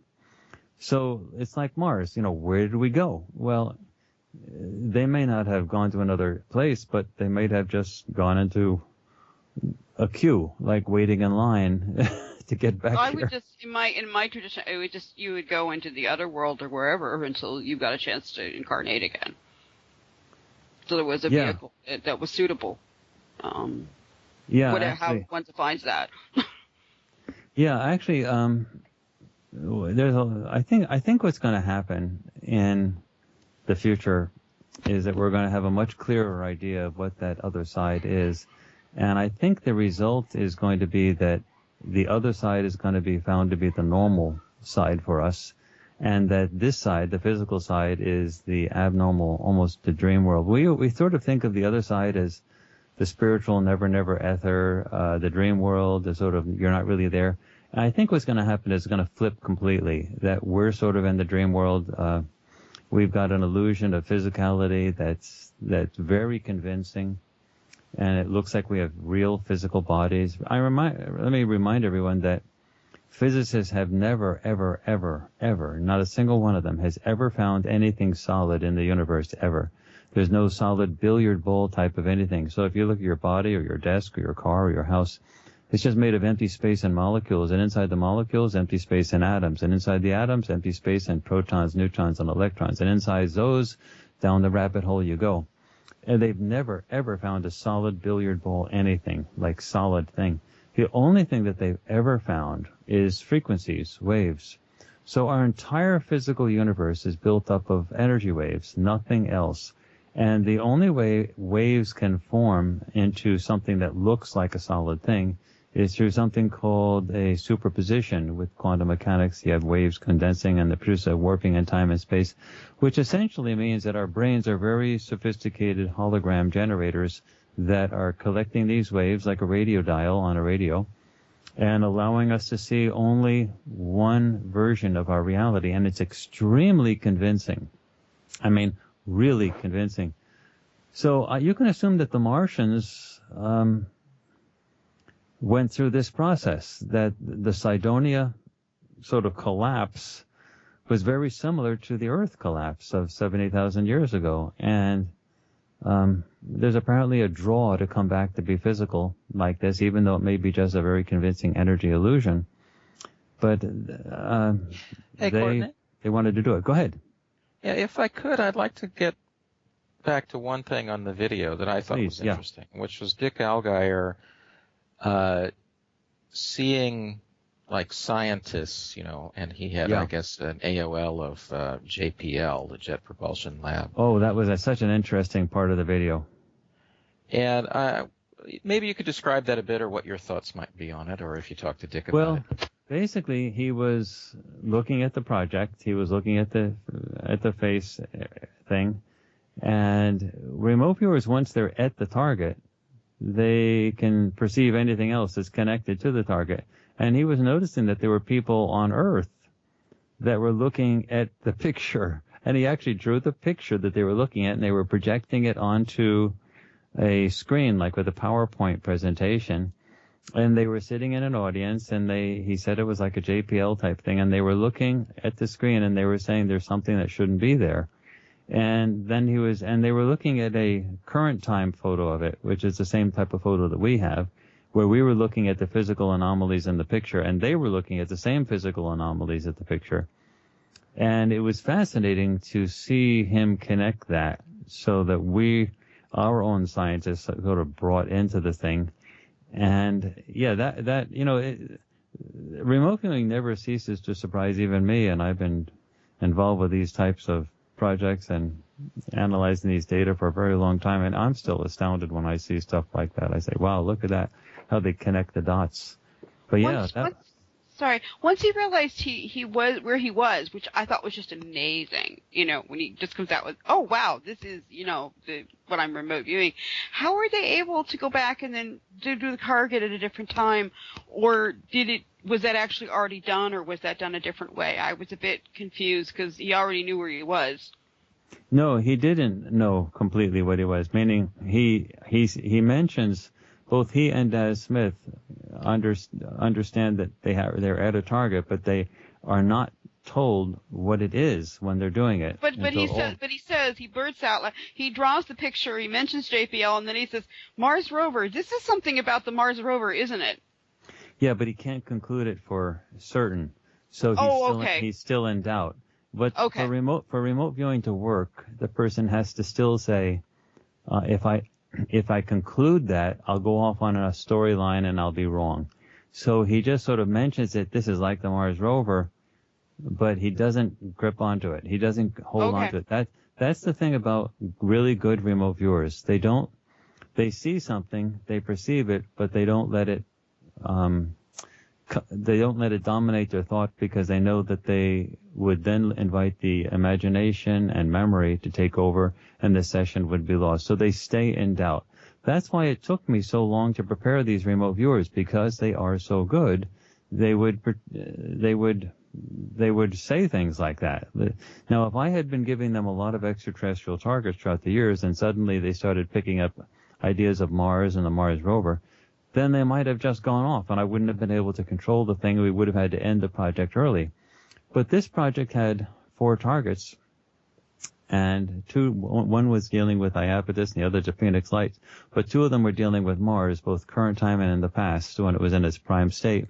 Speaker 2: So it's like Mars, where did we go? Well, they may not have gone to another place, but they might have just gone into a queue, like waiting in line to get back here.
Speaker 3: I would just, in my tradition, you would go into the other world or wherever until you got a chance to incarnate again. So there was a vehicle that was suitable. How one defines that.
Speaker 2: Actually, I think what's going to happen in the future is that we're going to have a much clearer idea of what that other side is. And I think the result is going to be that the other side is going to be found to be the normal side for us, and that this side, the physical side, is the abnormal, almost the dream world. We sort of think of the other side as the spiritual never ether, the dream world, the sort of you're not really there. And I think what's going to happen is it's going to flip completely, that we're sort of in the dream world. We've got an illusion of physicality that's very convincing, and it looks like we have real physical bodies. Let me remind everyone that physicists have never, ever, not a single one of them has ever found anything solid in the universe ever. There's no solid billiard ball type of anything. So if you look at your body or your desk or your car or your house, it's just made of empty space and molecules, and inside the molecules, empty space and atoms, and inside the atoms, empty space and protons, neutrons, and electrons, and inside those, down the rabbit hole you go. And they've never, ever found a solid billiard ball anything, like solid thing. The only thing that they've ever found is frequencies, waves. So our entire physical universe is built up of energy waves, nothing else. And the only way waves can form into something that looks like a solid thing is through something called a superposition. With quantum mechanics, you have waves condensing and they produce a warping in time and space, which essentially means that our brains are very sophisticated hologram generators that are collecting these waves like a radio dial on a radio and allowing us to see only one version of our reality. And it's extremely convincing. I mean, really convincing. So you can assume that the Martians went through this process, that the Cydonia sort of collapse was very similar to the Earth collapse of 70,000 years ago. And there's apparently a draw to come back to be physical like this, even though it may be just a very convincing energy illusion. But they wanted to do it. Go ahead.
Speaker 1: Yeah, if I could, I'd like to get back to one thing on the video that I thought was interesting, which was Dick Allgaier seeing like scientists, and he had, I guess, an AOL of JPL, the Jet Propulsion Lab.
Speaker 2: Oh, that was such an interesting part of the video.
Speaker 1: And maybe you could describe that a bit, or what your thoughts might be on it, or if you talked to Dick about it.
Speaker 2: Basically, he was looking at the project. He was looking at the face thing, and remote viewers, once they're at the target, they can perceive anything else that's connected to the target. And he was noticing that there were people on Earth that were looking at the picture, and he actually drew the picture that they were looking at, and they were projecting it onto a screen, like with a PowerPoint presentation. And they were sitting in an audience, and he said it was like a JPL type thing, and they were looking at the screen, and they were saying there's something that shouldn't be there. And then they were looking at a current time photo of it, which is the same type of photo that we have, where we were looking at the physical anomalies in the picture, and they were looking at the same physical anomalies at the picture. And it was fascinating to see him connect that, so that our own scientists sort of brought into the thing. And yeah, that remote viewing never ceases to surprise even me, and I've been involved with these types of projects and analyzing these data for a very long time, and I'm still astounded when I see stuff like that. I say, wow, look at that, how they connect the dots. But yeah,
Speaker 3: once he realized he was where he was, which I thought was just amazing, when he just comes out with, oh wow, this is, what I'm remote viewing. How were they able to go back and then do the target at a different time, or was that actually already done, or was that done a different way? I was a bit confused because he already knew where he was.
Speaker 2: No, he didn't know completely what he was, meaning he mentions both he and Daz Smith understand that they're at a target, but they are not told what it is when they're doing it.
Speaker 3: But he says he blurts out, like, he draws the picture, he mentions JPL, and then he says Mars rover. This is something about the Mars rover, isn't it?
Speaker 2: Yeah, but he can't conclude it for certain, so he's still in doubt. But for remote viewing to work, the person has to still say, if I conclude that, I'll go off on a storyline and I'll be wrong. So he just sort of mentions it. This is like the Mars rover, but he doesn't grip onto it. He doesn't hold onto it. That's the thing about really good remote viewers. They see something, they perceive it, but they don't let it dominate their thought, because they know that they would then invite the imagination and memory to take over, and the session would be lost. So they stay in doubt. That's why it took me so long to prepare these remote viewers, because they are so good. They would say things like that. Now, if I had been giving them a lot of extraterrestrial targets throughout the years, and suddenly they started picking up ideas of Mars and the Mars rover, then they might have just gone off, and I wouldn't have been able to control the thing. We would have had to end the project early. But this project had 4 targets, and one was dealing with Iapetus and the other to Phoenix Lights, but 2 of them were dealing with Mars, both current time and in the past, when it was in its prime state.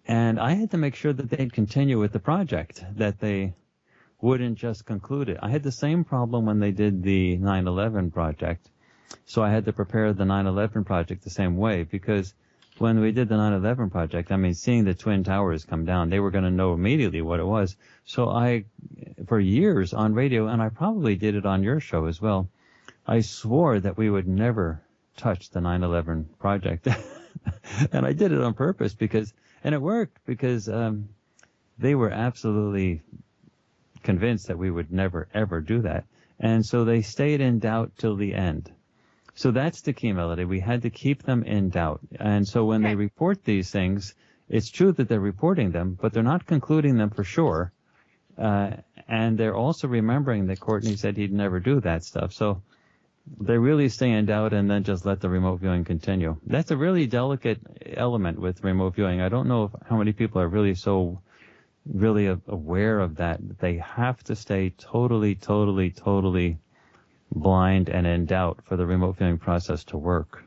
Speaker 2: And I had to make sure that they'd continue with the project, that they wouldn't just conclude it. I had the same problem when they did the 9/11 project. So I had to prepare the 9/11 project the same way, because when we did the 9/11 project, seeing the Twin Towers come down, they were going to know immediately what it was. So for years on radio, and I probably did it on your show as well, I swore that we would never touch the 9/11 project. And I did it on purpose and it worked, because they were absolutely convinced that we would never, ever do that. And so they stayed in doubt till the end. So that's the key, Melody. We had to keep them in doubt. And so when they report these things, it's true that they're reporting them, but they're not concluding them for sure. And they're also remembering that Courtney said he'd never do that stuff. So they really stay in doubt and then just let the remote viewing continue. That's a really delicate element with remote viewing. I don't know how many people are really aware of that. They have to stay totally blind and in doubt for the remote viewing process to work.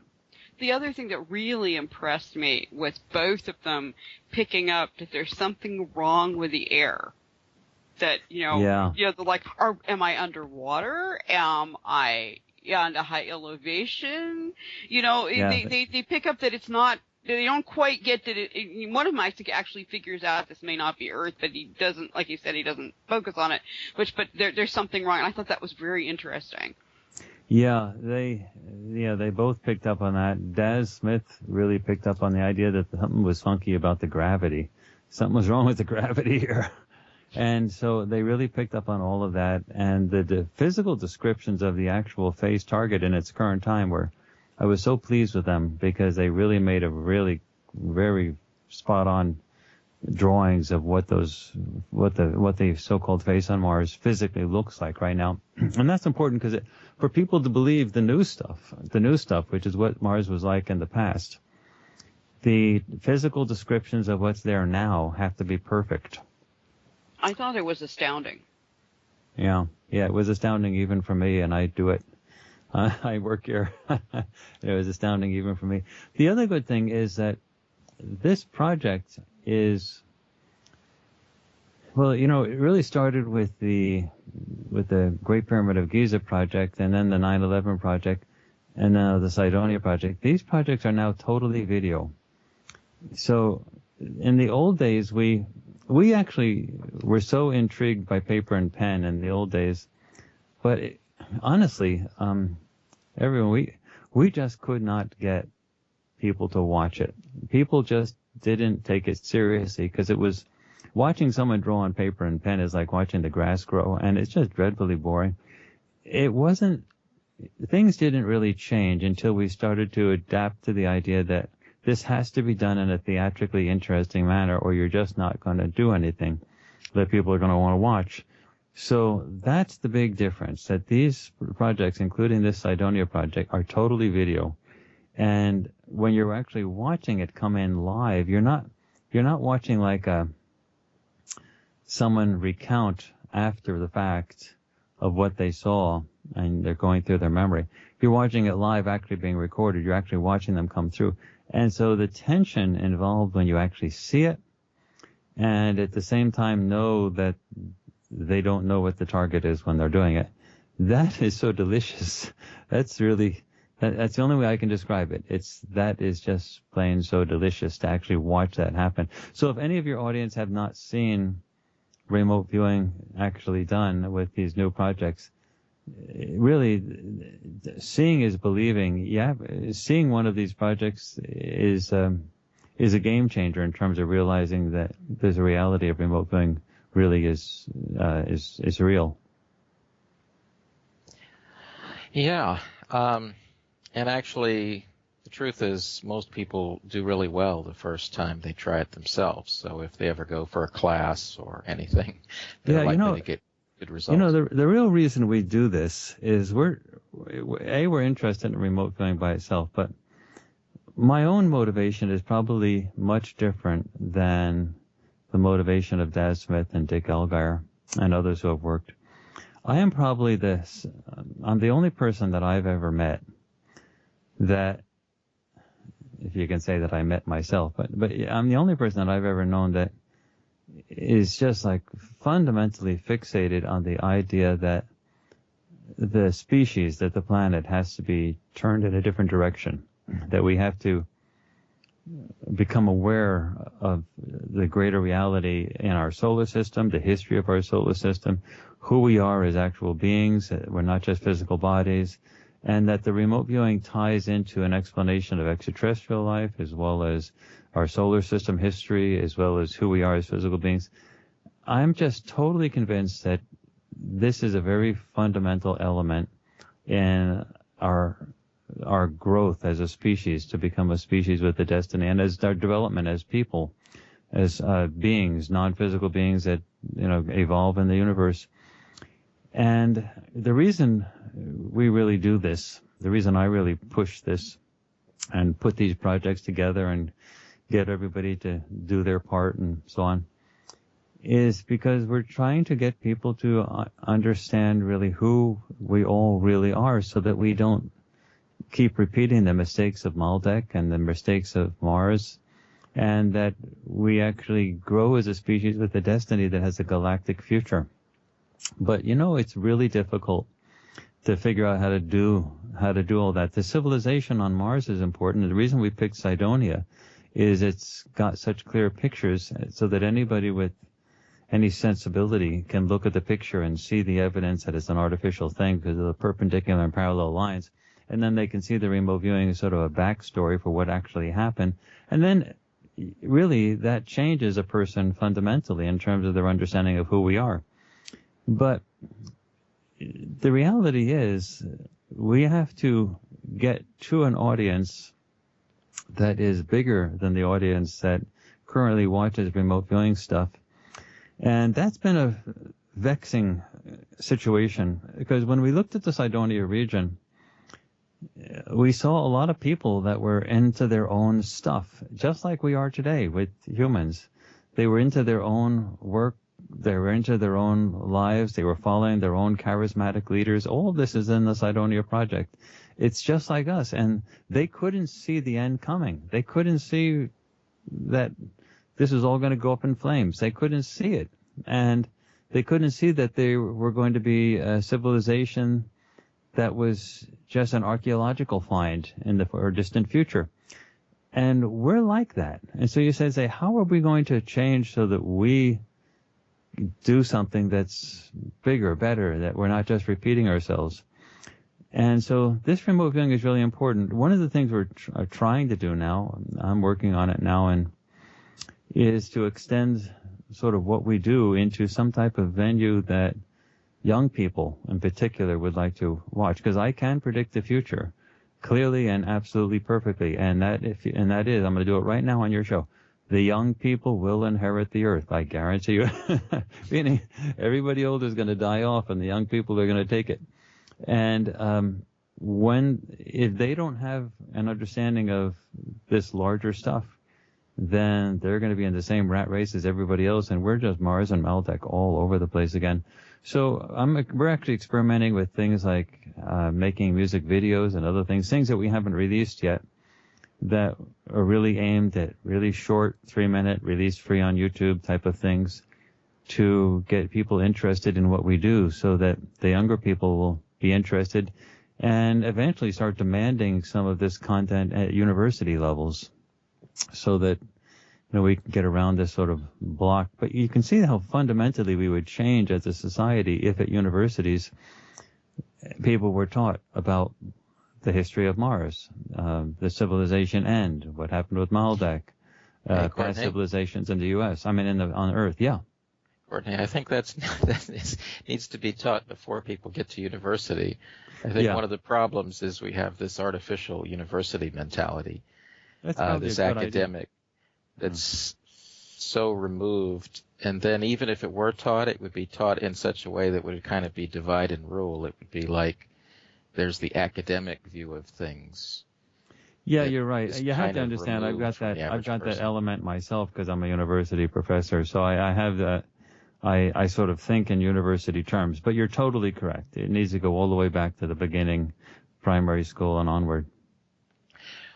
Speaker 3: The other thing that really impressed me was both of them picking up that there's something wrong with the air. That, they're like, am I underwater? Am I on a high elevation? They pick up that it's not, they don't quite get that one of them actually figures out this may not be Earth, but he doesn't, like you said, he doesn't focus on it, but there's something wrong. And I thought that was very interesting.
Speaker 2: Yeah, they both picked up on that. Daz Smith really picked up on the idea that something was funky about the gravity. Something was wrong with the gravity here. And so they really picked up on all of that. And the physical descriptions of the actual phase target in its current time I was so pleased with them, because they really made a really very spot on drawings of what the so-called face on Mars physically looks like right now. And that's important, because for people to believe the new stuff, which is what Mars was like in the past, the physical descriptions of what's there now have to be perfect.
Speaker 3: I thought it was astounding.
Speaker 2: Yeah, it was astounding even for me, and I do it. I work here. It was astounding even for me. The other good thing is that this project is, Well, it really started with the Great Pyramid of Giza project, and then the 9/11 project, and now the Cydonia project. These projects are now totally video. So in the old days, we actually were so intrigued by paper and pen in the old days, but honestly, everyone, we just could not get people to watch it. People just didn't take it seriously, because it was, watching someone draw on paper and pen is like watching the grass grow, and it's just dreadfully boring. Things didn't really change until we started to adapt to the idea that this has to be done in a theatrically interesting manner, or you're just not going to do anything that people are going to want to watch. So that's the big difference, that these projects, including this Cydonia project, are totally video. And when you're actually watching it come in live, you're not watching like someone recount after the fact of what they saw, and they're going through their memory. You're watching it live, actually being recorded. You're actually watching them come through. And so the tension involved when you actually see it, and at the same time know that they don't know what the target is when they're doing it, that is so delicious. That's the only way I can describe it. That is just plain so delicious to actually watch that happen. So if any of your audience have not seen remote viewing actually done with these new projects, really, seeing is believing. Yeah, seeing one of these projects is a game changer in terms of realizing that there's a reality of remote viewing really is real.
Speaker 1: Yeah, and actually, the truth is, most people do really well the first time they try it themselves. So if they ever go for a class or anything, they're likely to get good results.
Speaker 2: The real reason we do this is we're interested in remote viewing by itself, but my own motivation is probably much different than the motivation of Daz Smith and Dick Elgire and others who have worked. I'm the only person that I've ever met that, if you can say that I met myself, but I'm the only person that I've ever known that is just like fundamentally fixated on the idea that the species, that the planet has to be turned in a different direction, that we have to become aware of the greater reality in our solar system, the history of our solar system, who we are as actual beings, we're not just physical bodies, and that the remote viewing ties into an explanation of extraterrestrial life, as well as our solar system history, as well as who we are as physical beings. I'm just totally convinced that this is a very fundamental element in our growth as a species, to become a species with a destiny, and as our development as people, as beings, non-physical beings that evolve in the universe. And the reason we really do this, the reason I really push this and put these projects together and get everybody to do their part and so on, is because we're trying to get people to understand really who we all really are, so that we don't keep repeating the mistakes of Maldek and the mistakes of Mars, and that we actually grow as a species with a destiny that has a galactic future. But it's really difficult to figure out how to do all that. The civilization on Mars is important, and the reason we picked Cydonia is it's got such clear pictures, so that anybody with any sensibility can look at the picture and see the evidence that it's an artificial thing because of the perpendicular and parallel lines, and then they can see the remote viewing as sort of a backstory for what actually happened, and then really that changes a person fundamentally in terms of their understanding of who we are. But the reality is, we have to get to an audience that is bigger than the audience that currently watches remote viewing stuff. And that's been a vexing situation, because when we looked at the Cydonia region, we saw a lot of people that were into their own stuff, just like we are today with humans. They were into their own work. They were into their own lives. They were following their own charismatic leaders. All of this is in the Cydonia project. It's just like us. And they couldn't see the end coming. They couldn't see that this is all going to go up in flames. They couldn't see it. and they couldn't see that they were going to be a civilization that was just an archaeological find in the distant future. And we're like that. And so you say, how are we going to change so that we do something that's bigger, better, that we're not just repeating ourselves? And so this remote viewing is really important. One of the things we're trying to do now, I'm working on it now, and is to extend sort of what we do into some type of venue that young people in particular would like to watch, because I can predict the future clearly and absolutely perfectly, and that is, I'm going to do it right now on your show. The young people will inherit the earth, I guarantee you. Meaning everybody older is going to die off, and the young people are going to take it. And if they don't have an understanding of this larger stuff, then they're going to be in the same rat race as everybody else, and we're just Mars and Maldek all over the place again. So we're actually experimenting with things like making music videos and other things that we haven't released yet, that are really aimed at really short, 3-minute, released free on YouTube type of things, to get people interested in what we do, so that the younger people will be interested and eventually start demanding some of this content at university levels, so that we can get around this sort of block. But you can see how fundamentally we would change as a society if at universities people were taught about the history of Mars, the civilization end, what happened with Maldek, past civilizations in the U.S. on Earth. Yeah.
Speaker 1: Courtney, I think that needs to be taught before people get to university. I think one of the problems is we have this artificial university mentality, this academic that's so removed. And then even if it were taught, it would be taught in such a way that would kind of be divide and rule. It would be like there's the academic view of things.
Speaker 2: Yeah, you're right. You have to understand. I've got that element myself because I'm a university professor. So I have that. I sort of think in university terms. But you're totally correct. It needs to go all the way back to the beginning, primary school and onward.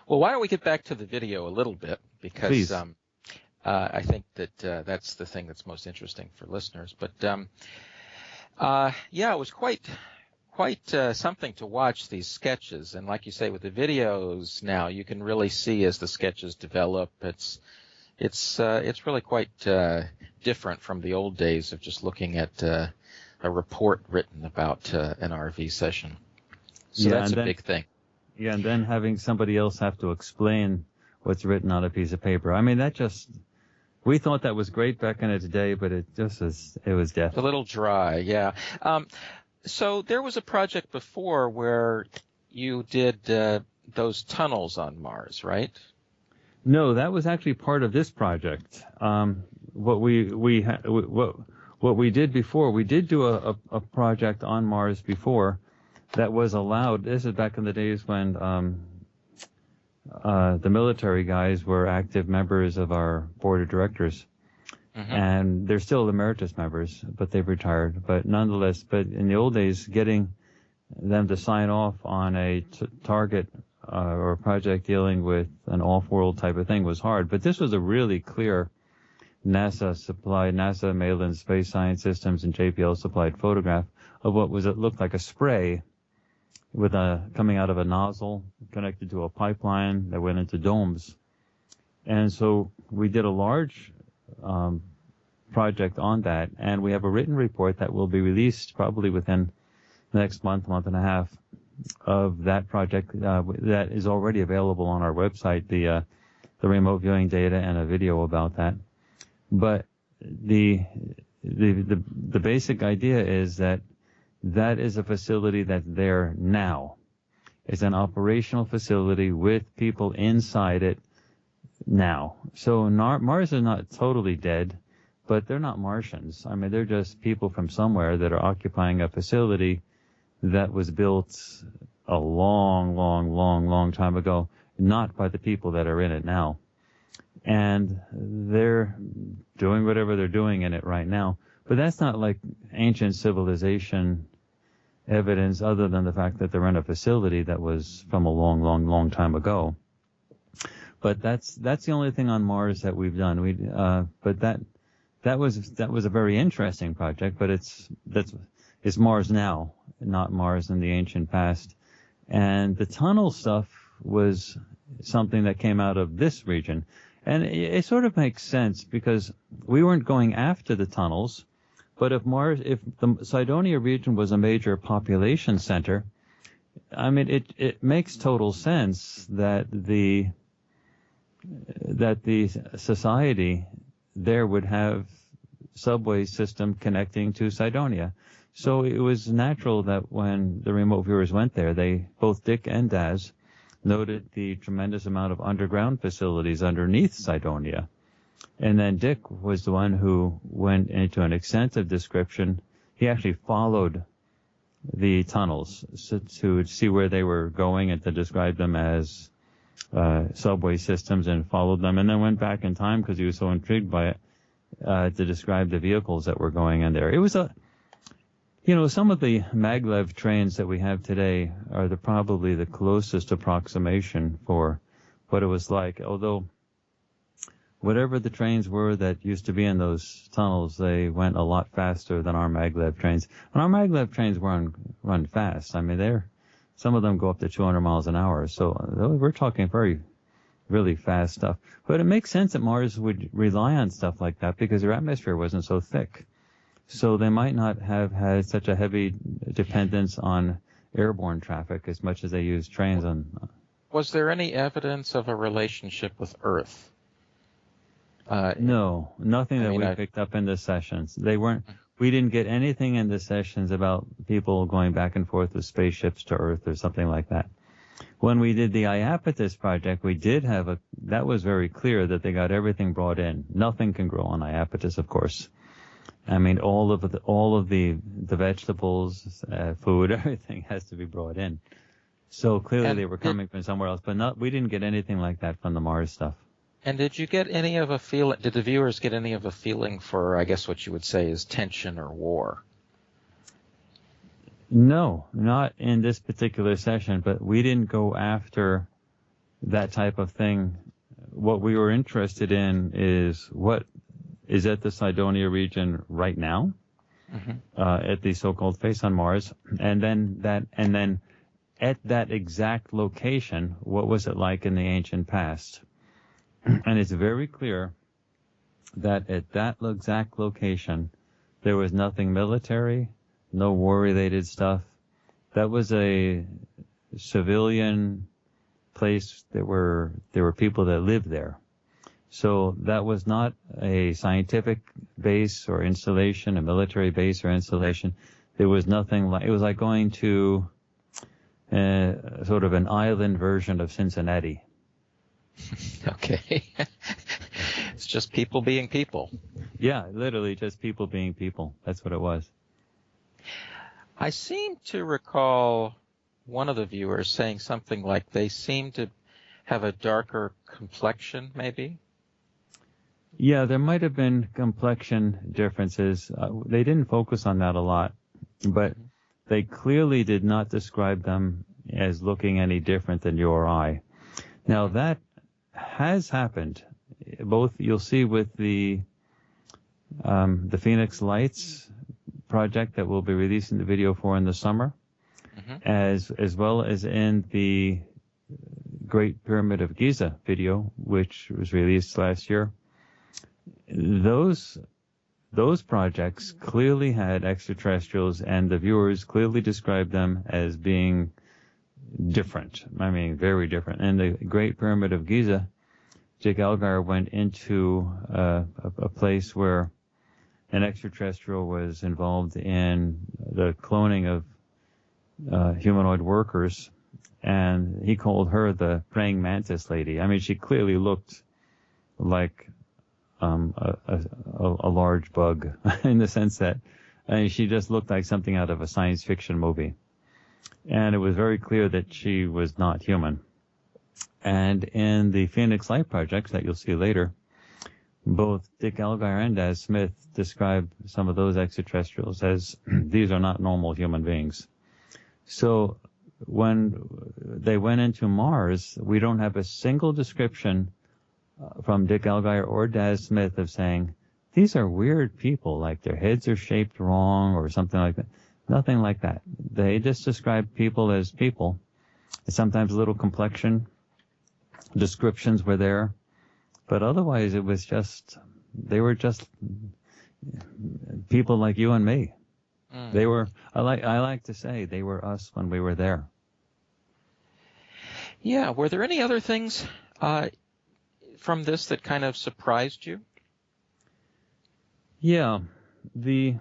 Speaker 1: Well, why don't we get back to the video a little bit, because I think that that's the thing that's most interesting for listeners. But it was quite something to watch these sketches, and like you say, with the videos now, you can really see as the sketches develop. It's really quite different from the old days of just looking at a report written about an RV session. So that's a big thing.
Speaker 2: Yeah, and then having somebody else have to explain what's written on a piece of paper. We thought that was great back in its day, but it was death.
Speaker 1: A little dry, yeah. So there was a project before where you did those tunnels on Mars, right?
Speaker 2: No, that was actually part of this project. What we did before, we did do a project on Mars before that was allowed. This is back in the days when the military guys were active members of our board of directors. Mm-hmm. And they're still emeritus members, but they've retired. But nonetheless, in the old days, getting them to sign off on a target or a project dealing with an off-world type of thing was hard. But this was a really clear NASA Malin Space Science Systems and JPL supplied photograph of what looked like a spray with coming out of a nozzle connected to a pipeline that went into domes. And so we did a large project on that, and we have a written report that will be released probably within the next month and a half of that project that is already available on our website, the remote viewing data and a video about that. But the basic idea is that is a facility that's there now. It's an operational facility with people inside it now. So Mars is not totally dead, but they're not Martians. They're just people from somewhere that are occupying a facility that was built a long time ago, not by the people that are in it now. And they're doing whatever they're doing in it right now. But that's not like ancient civilization evidence, other than the fact that they're in a facility that was from a long time ago. But that's the only thing on Mars that we've done. But that was a very interesting project, but it's Mars now, not Mars in the ancient past. And the tunnel stuff was something that came out of this region. And it sort of makes sense because we weren't going after the tunnels, but if the Cydonia region was a major population center, I mean, it makes total sense that the society there would have subway system connecting to Cydonia. So it was natural that when the remote viewers went there, both Dick and Daz noted the tremendous amount of underground facilities underneath Cydonia. And then Dick was the one who went into an extensive description. He actually followed the tunnels to see where they were going and to describe them as subway systems, and followed them, and then went back in time because he was so intrigued by it to describe the vehicles that were going in there. It was some of the maglev trains that we have today are probably the closest approximation for what it was like, although whatever the trains were that used to be in those tunnels, they went a lot faster than our maglev trains. And our maglev trains run fast. I mean, some of them go up to 200 miles an hour. So we're talking really fast stuff. But it makes sense that Mars would rely on stuff like that because their atmosphere wasn't so thick. So they might not have had such a heavy dependence on airborne traffic as much as they used trains on.
Speaker 1: Was there any evidence of a relationship with Earth?
Speaker 2: No, nothing that we picked up in the sessions. We didn't get anything in the sessions about people going back and forth with spaceships to Earth or something like that. When we did the Iapetus project, we did have that was very clear that they got everything brought in. Nothing can grow on Iapetus, of course. I mean, all of the vegetables, food, everything has to be brought in. So clearly they were coming from somewhere else, but we didn't get anything like that from the Mars stuff.
Speaker 1: And did you get any of a feeling? Did the viewers get any of a feeling for, I guess, what you would say is tension or war?
Speaker 2: No, not in this particular session. But we didn't go after that type of thing. What we were interested in is what is at the Cydonia region right now, at the so-called face on Mars, and then at that exact location, what was it like in the ancient past? And it's very clear that at that exact location, there was nothing military, no war-related stuff. That was a civilian place. There were people that lived there. So that was not a scientific base or installation, a military base or installation. There was nothing it was like going to sort of an island version of Cincinnati.
Speaker 1: Okay. It's just people being people.
Speaker 2: Yeah, literally just people being people. That's what it was.
Speaker 1: I seem to recall one of the viewers saying something like they seem to have a darker complexion, maybe?
Speaker 2: Yeah, there might have been complexion differences. They didn't focus on that a lot, but they clearly did not describe them as looking any different than you or I. Now, that has happened. Both you'll see with the Phoenix Lights project that we'll be releasing the video for in the summer, as well as in the Great Pyramid of Giza video, which was released last year. Those projects clearly had extraterrestrials, and the viewers clearly described them as being different. I mean, very different. In the Great Pyramid of Giza, Dick Algar went into a place where an extraterrestrial was involved in the cloning of humanoid workers, and he called her the praying mantis lady. I mean, she clearly looked like a large bug in the sense that she just looked like something out of a science fiction movie. And it was very clear that she was not human. And in the Phoenix Light projects that you'll see later, both Dick Algar and Daz Smith describe some of those extraterrestrials as these are not normal human beings. So when they went into Mars, we don't have a single description from Dick Algar or Daz Smith of saying these are weird people, like their heads are shaped wrong or something like that. Nothing like that. They just describe people as people. Sometimes a little complexion descriptions were there, but otherwise it was just, they were just people like you and me. They were, I like to say, they were us when we were there.
Speaker 1: Yeah. Were there any other things from this that kind of surprised you?
Speaker 2: Yeah. The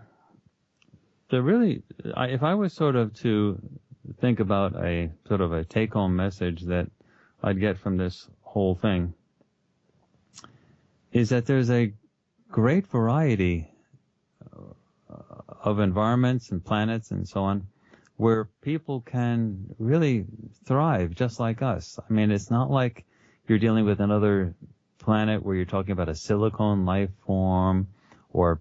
Speaker 2: really, if I was sort of to think about a sort of a take-home message that I'd get from this whole thing, is that there's a great variety of environments and planets and so on where people can really thrive just like us. I mean, it's not like you're dealing with another planet where you're talking about a silicone life form or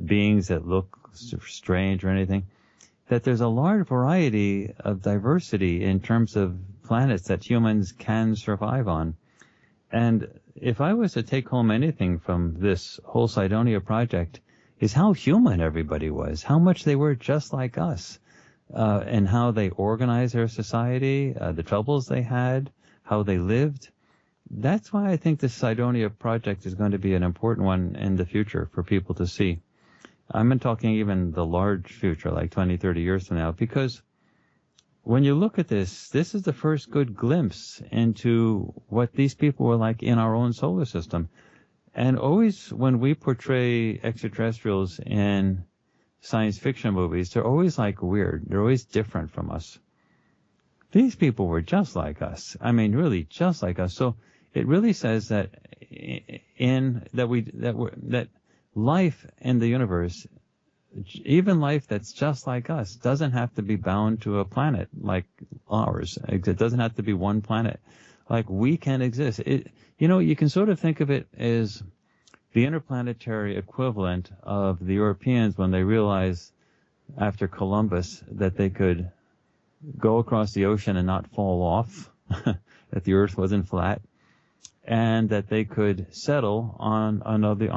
Speaker 2: beings that look strange or anything. That there's a large variety of diversity in terms of planets that humans can survive on. And if I was to take home anything from this whole Cydonia project, is how human everybody was, how much they were just like us, and how they organized their society, the troubles they had, how they lived. That's why I think this Cydonia project is going to be an important one in the future for people to see. I'm talking even the large future, like 20, 30 years from now, because when you look at this, this is the first good glimpse into what these people were like in our own solar system. And always when we portray extraterrestrials in science fiction movies, they're always like weird. They're always different from us. These people were just like us. I mean, really just like us. So it really says that that life in the universe, even life that's just like us, doesn't have to be bound to a planet like ours. It doesn't have to be one planet. Like, we can exist. You can sort of think of it as the interplanetary equivalent of the Europeans when they realized after Columbus that they could go across the ocean and not fall off, that the Earth wasn't flat, and that they could settle on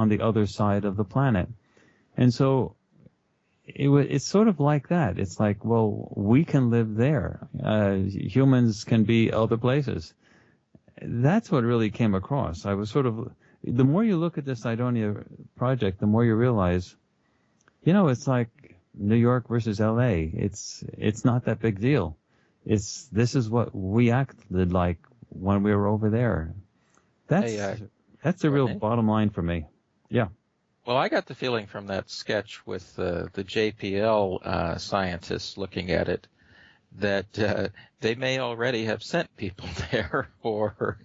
Speaker 2: the other side of the planet. And so it's sort of like that. It's like, well, we can live there. Humans can be other places. That's what really came across. I was sort of, the more you look at the Cydonia project, the more you realize, it's like New York versus LA. It's not that big deal. This is what we acted like when we were over there. That's the real bottom line for me. Yeah.
Speaker 1: Well, I got the feeling from that sketch with the JPL scientists looking at it that they may already have sent people there, or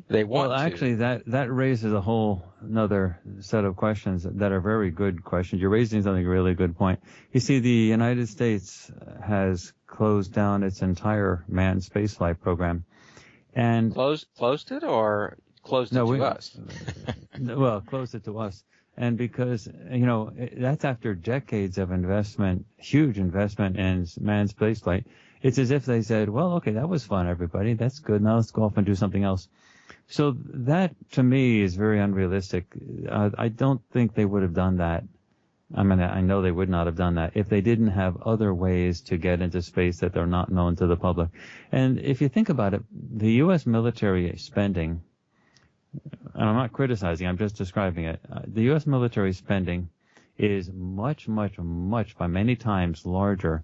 Speaker 1: they want to.
Speaker 2: Well, actually, that raises a whole another set of questions that are very good questions. You're raising something really good point. You see, the United States has closed down its entire manned spaceflight program, and
Speaker 1: closed it or closed it to us.
Speaker 2: Well, closed it to us. And because, that's after decades of investment, huge investment in manned spaceflight. It's as if they said, well, okay, that was fun, everybody. That's good. Now let's go off and do something else. So that, to me, is very unrealistic. I don't think they would have done that. I mean, I know they would not have done that if they didn't have other ways to get into space that are not known to the public. And if you think about it, the U.S. military spending, and I'm not criticizing, I'm just describing it. The U.S. military spending is much, much, much, by many times larger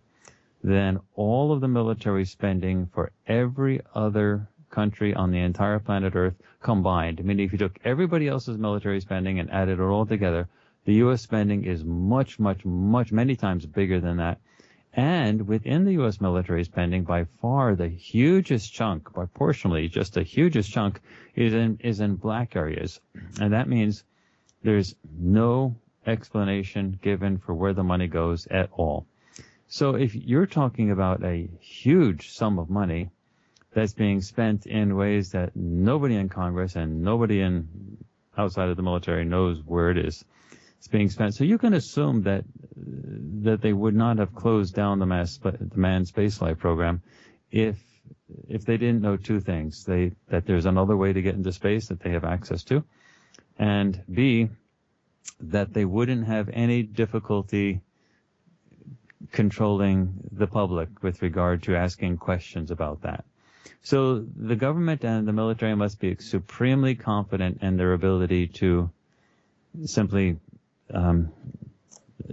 Speaker 2: than all of the military spending for every other country on the entire planet Earth combined. I mean, if you took everybody else's military spending and added it all together, the U.S. spending is much, much, much, many times bigger than that. And within the U.S. military spending, by far the hugest chunk, proportionally, just the hugest chunk, is in black areas. And that means there's no explanation given for where the money goes at all. So if you're talking about a huge sum of money that's being spent in ways that nobody in Congress and nobody outside of the military knows where it is, it's being spent. So you can assume that they would not have closed down the manned spaceflight program if they didn't know two things: that there's another way to get into space that they have access to, and B, that they wouldn't have any difficulty controlling the public with regard to asking questions about that. So the government and the military must be supremely confident in their ability to simply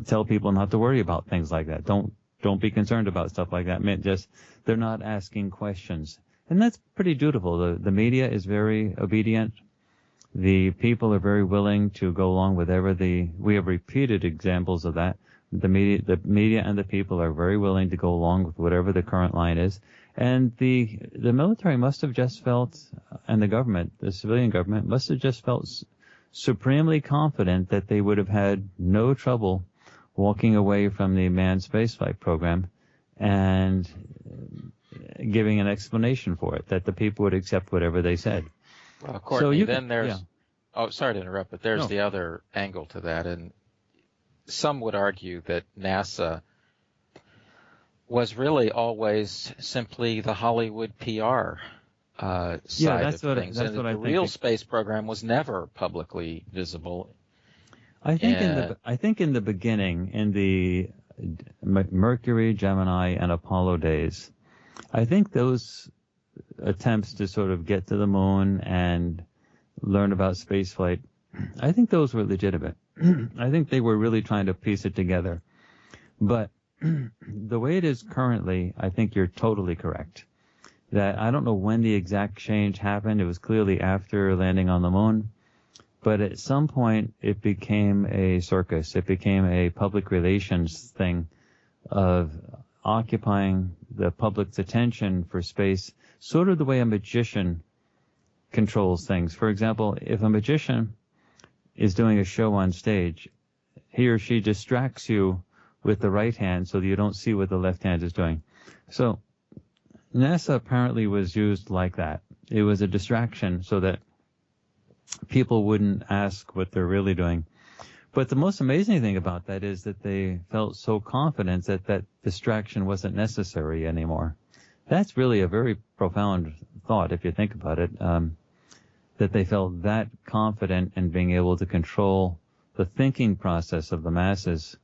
Speaker 2: tell people not to worry about things like that. Don't be concerned about stuff like that. They're not asking questions. And that's pretty dutiful. The media is very obedient. The people are very willing to go along with we have repeated examples of that. The media and the people are very willing to go along with whatever the current line is. And the military must have just felt, and the government, the civilian government, must have just felt supremely confident that they would have had no trouble walking away from the manned spaceflight program and giving an explanation for it, that the people would accept whatever they said.
Speaker 1: Well, Courtney, there's...
Speaker 2: Yeah.
Speaker 1: Oh, sorry to interrupt, but there's the other angle to that, and some would argue that NASA was really always simply the Hollywood PR side of things. The real space program was never publicly visible.
Speaker 2: I think in the beginning, in the Mercury, Gemini, and Apollo days, I think those attempts to sort of get to the moon and learn about spaceflight, I think those were legitimate. I think they were really trying to piece it together. But the way it is currently, I think you're totally correct. That I don't know when the exact change happened. It was clearly after landing on the moon. But at some point, it became a circus. It became a public relations thing of occupying the public's attention for space, sort of the way a magician controls things. For example, if a magician is doing a show on stage, he or she distracts you with the right hand so that you don't see what the left hand is doing. So NASA apparently was used like that. It was a distraction so that people wouldn't ask what they're really doing. But the most amazing thing about that is that they felt so confident that that distraction wasn't necessary anymore. That's really a very profound thought if you think about it, that they felt that confident in being able to control the thinking process of the masses.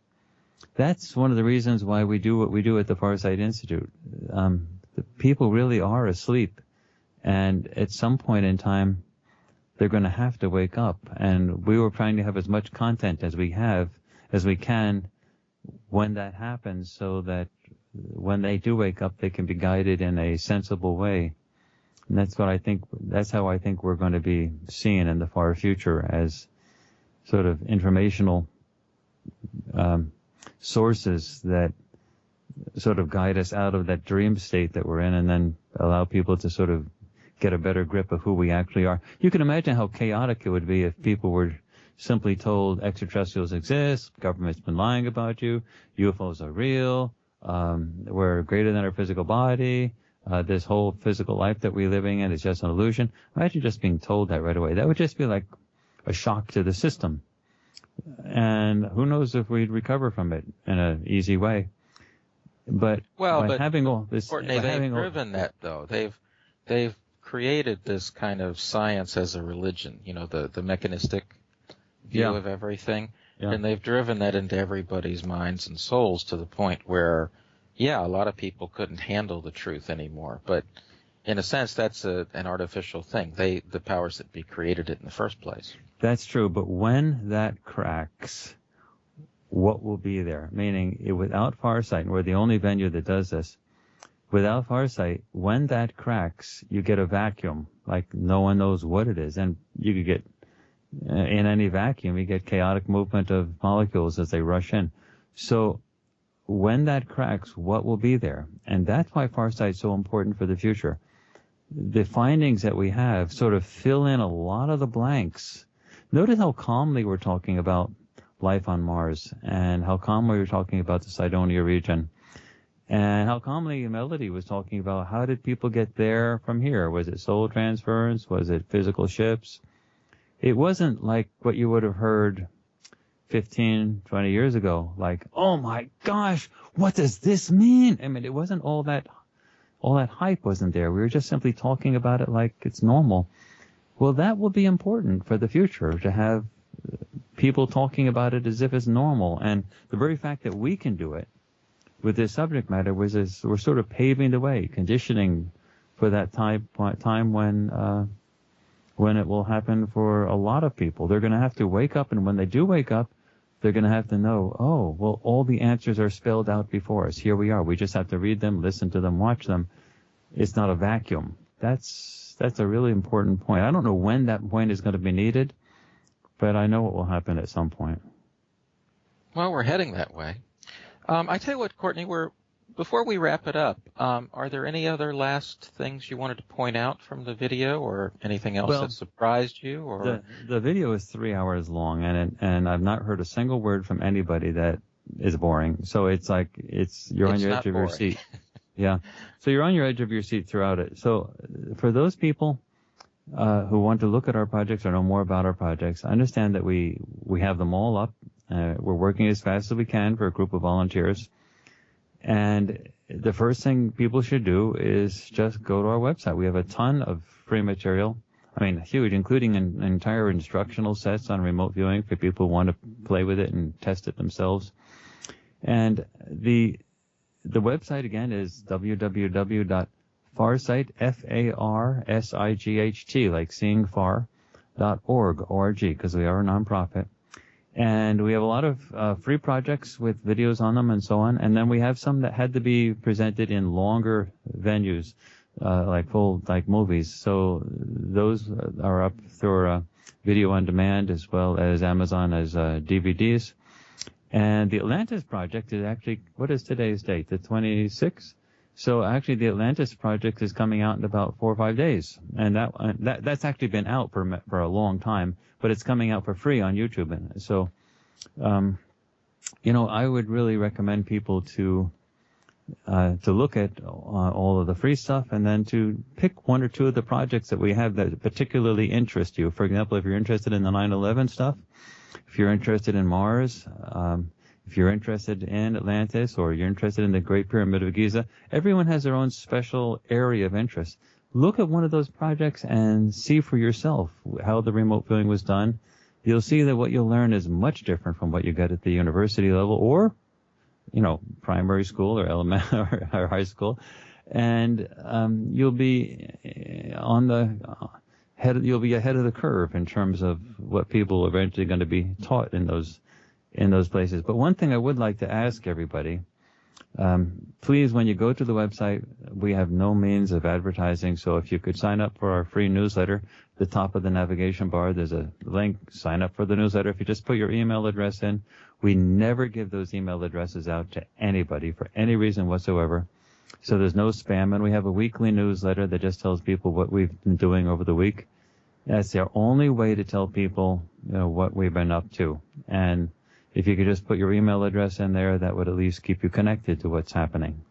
Speaker 2: That's one of the reasons why we do what we do at the Farsight Institute. The people really are asleep, and at some point in time, they're going to have to wake up. And we were trying to have as much content as we can when that happens, so that when they do wake up, they can be guided in a sensible way. And that's how I think we're going to be seen in the far future, as sort of informational sources that sort of guide us out of that dream state that we're in, and then allow people to sort of get a better grip of who we actually are. You can imagine how chaotic it would be if people were simply told extraterrestrials exist, government's been lying about you, UFOs are real, we're greater than our physical body, this whole physical life that we're living in is just an illusion. Imagine just being told that right away. That would just be like a shock to the system. And who knows if we'd recover from it in an easy way. But having all this,
Speaker 1: Courtney, they've proven that though. They've created this kind of science as a religion, the mechanistic view of everything. Yeah. And they've driven that into everybody's minds and souls to the point where, a lot of people couldn't handle the truth anymore. But in a sense, that's an artificial thing. The powers that be created it in the first place.
Speaker 2: That's true. But when that cracks, what will be there? Meaning, without Farsight, and we're the only venue that does this, without Farsight, when that cracks, you get a vacuum, like no one knows what it is. And you could get, in any vacuum, you get chaotic movement of molecules as they rush in. So when that cracks, what will be there? And that's why Farsight is so important for the future. The findings that we have sort of fill in a lot of the blanks. Notice how calmly we're talking about life on Mars, and how calmly we're talking about the Cydonia region. And how calmly Melody was talking about how did people get there from here? Was it soul transference? Was it physical ships? It wasn't like what you would have heard 15, 20 years ago, like, oh my gosh, what does this mean? I mean, it wasn't all that hype wasn't there. We were just simply talking about it like it's normal. Well, that will be important for the future, to have people talking about it as if it's normal. And the very fact that we can do it with this subject matter we're sort of paving the way, conditioning for that time when it will happen for a lot of people. They're going to have to wake up, and when they do wake up, they're going to have to know, oh, well, all the answers are spelled out before us. Here we are. We just have to read them, listen to them, watch them. It's not a vacuum. That's a really important point. I don't know when that point is going to be needed, but I know it will happen at some point.
Speaker 1: Well, we're heading that way. I tell you what, Courtney, before we wrap it up, are there any other last things you wanted to point out from the video, or anything else that surprised you? Or
Speaker 2: the video is 3 hours long, and I've not heard a single word from anybody that is boring. So it's like you're on your edge of your seat. Yeah. So you're on your edge of your seat throughout it. So for those people who want to look at our projects or know more about our projects, I understand that we have them all up. We're working as fast as we can for a group of volunteers. And the first thing people should do is just go to our website. We have a ton of free material. I mean, huge, including an entire instructional sets on remote viewing for people who want to play with it and test it themselves. And the website, again, is www.farsight, F-A-R-S-I-G-H-T, like seeing far, .org, O-R-G, because we are a nonprofit. And we have a lot of free projects with videos on them and so on. And then we have some that had to be presented in longer venues, like movies. So those are up through video on demand as well as Amazon as DVDs. And the Atlantis project is actually, what is today's date? The 26th? So actually the Atlantis project is coming out in about 4 or 5 days. And that's actually been out for a long time, but it's coming out for free on YouTube. And so, I would really recommend people to look at all of the free stuff, and then to pick one or two of the projects that we have that particularly interest you. For example, if you're interested in the 9/11 stuff, if you're interested in Mars, if you're interested in Atlantis, or you're interested in the Great Pyramid of Giza, everyone has their own special area of interest. Look at one of those projects and see for yourself how the remote viewing was done. You'll see that what you'll learn is much different from what you get at the university level, or, primary school or elementary or high school. And you'll be you'll be ahead of the curve in terms of what people are eventually going to be taught in those places. But one thing I would like to ask everybody, please, when you go to the website, we have no means of advertising. So if you could sign up for our free newsletter, the top of the navigation bar, there's a link, sign up for the newsletter. If you just put your email address in, we never give those email addresses out to anybody for any reason whatsoever. So there's no spam, and we have a weekly newsletter that just tells people what we've been doing over the week. That's our only way to tell people, what we've been up to. And if you could just put your email address in there, that would at least keep you connected to what's happening.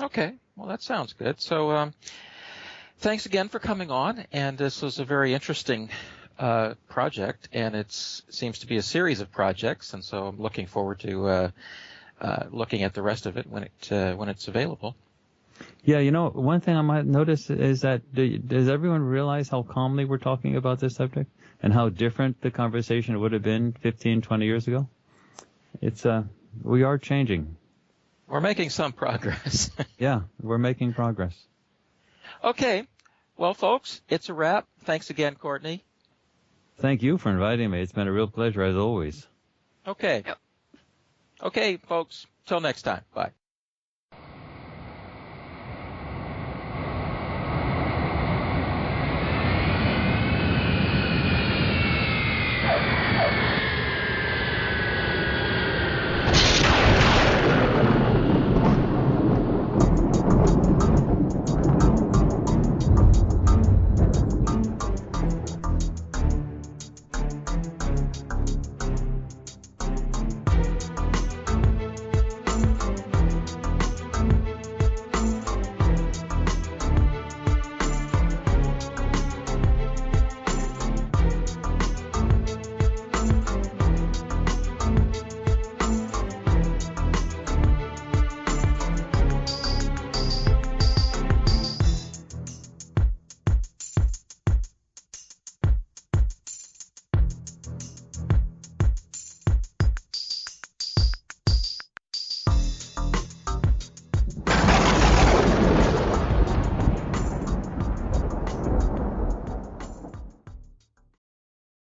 Speaker 1: Okay. Well, that sounds good. So thanks again for coming on. And this was a very interesting project, and it seems to be a series of projects. And so I'm looking forward to looking at the rest of it when it's available.
Speaker 2: Yeah, one thing I might notice is that does everyone realize how calmly we're talking about this subject and how different the conversation would have been 15, 20 years ago? We are changing.
Speaker 1: We're making some progress.
Speaker 2: Yeah, we're making progress. Okay.
Speaker 1: Well, folks, it's a wrap. Thanks again, Courtney.
Speaker 2: Thank you for inviting me. It's been a real pleasure, as always.
Speaker 1: Okay. Yep. Okay, folks. Till next time. Bye.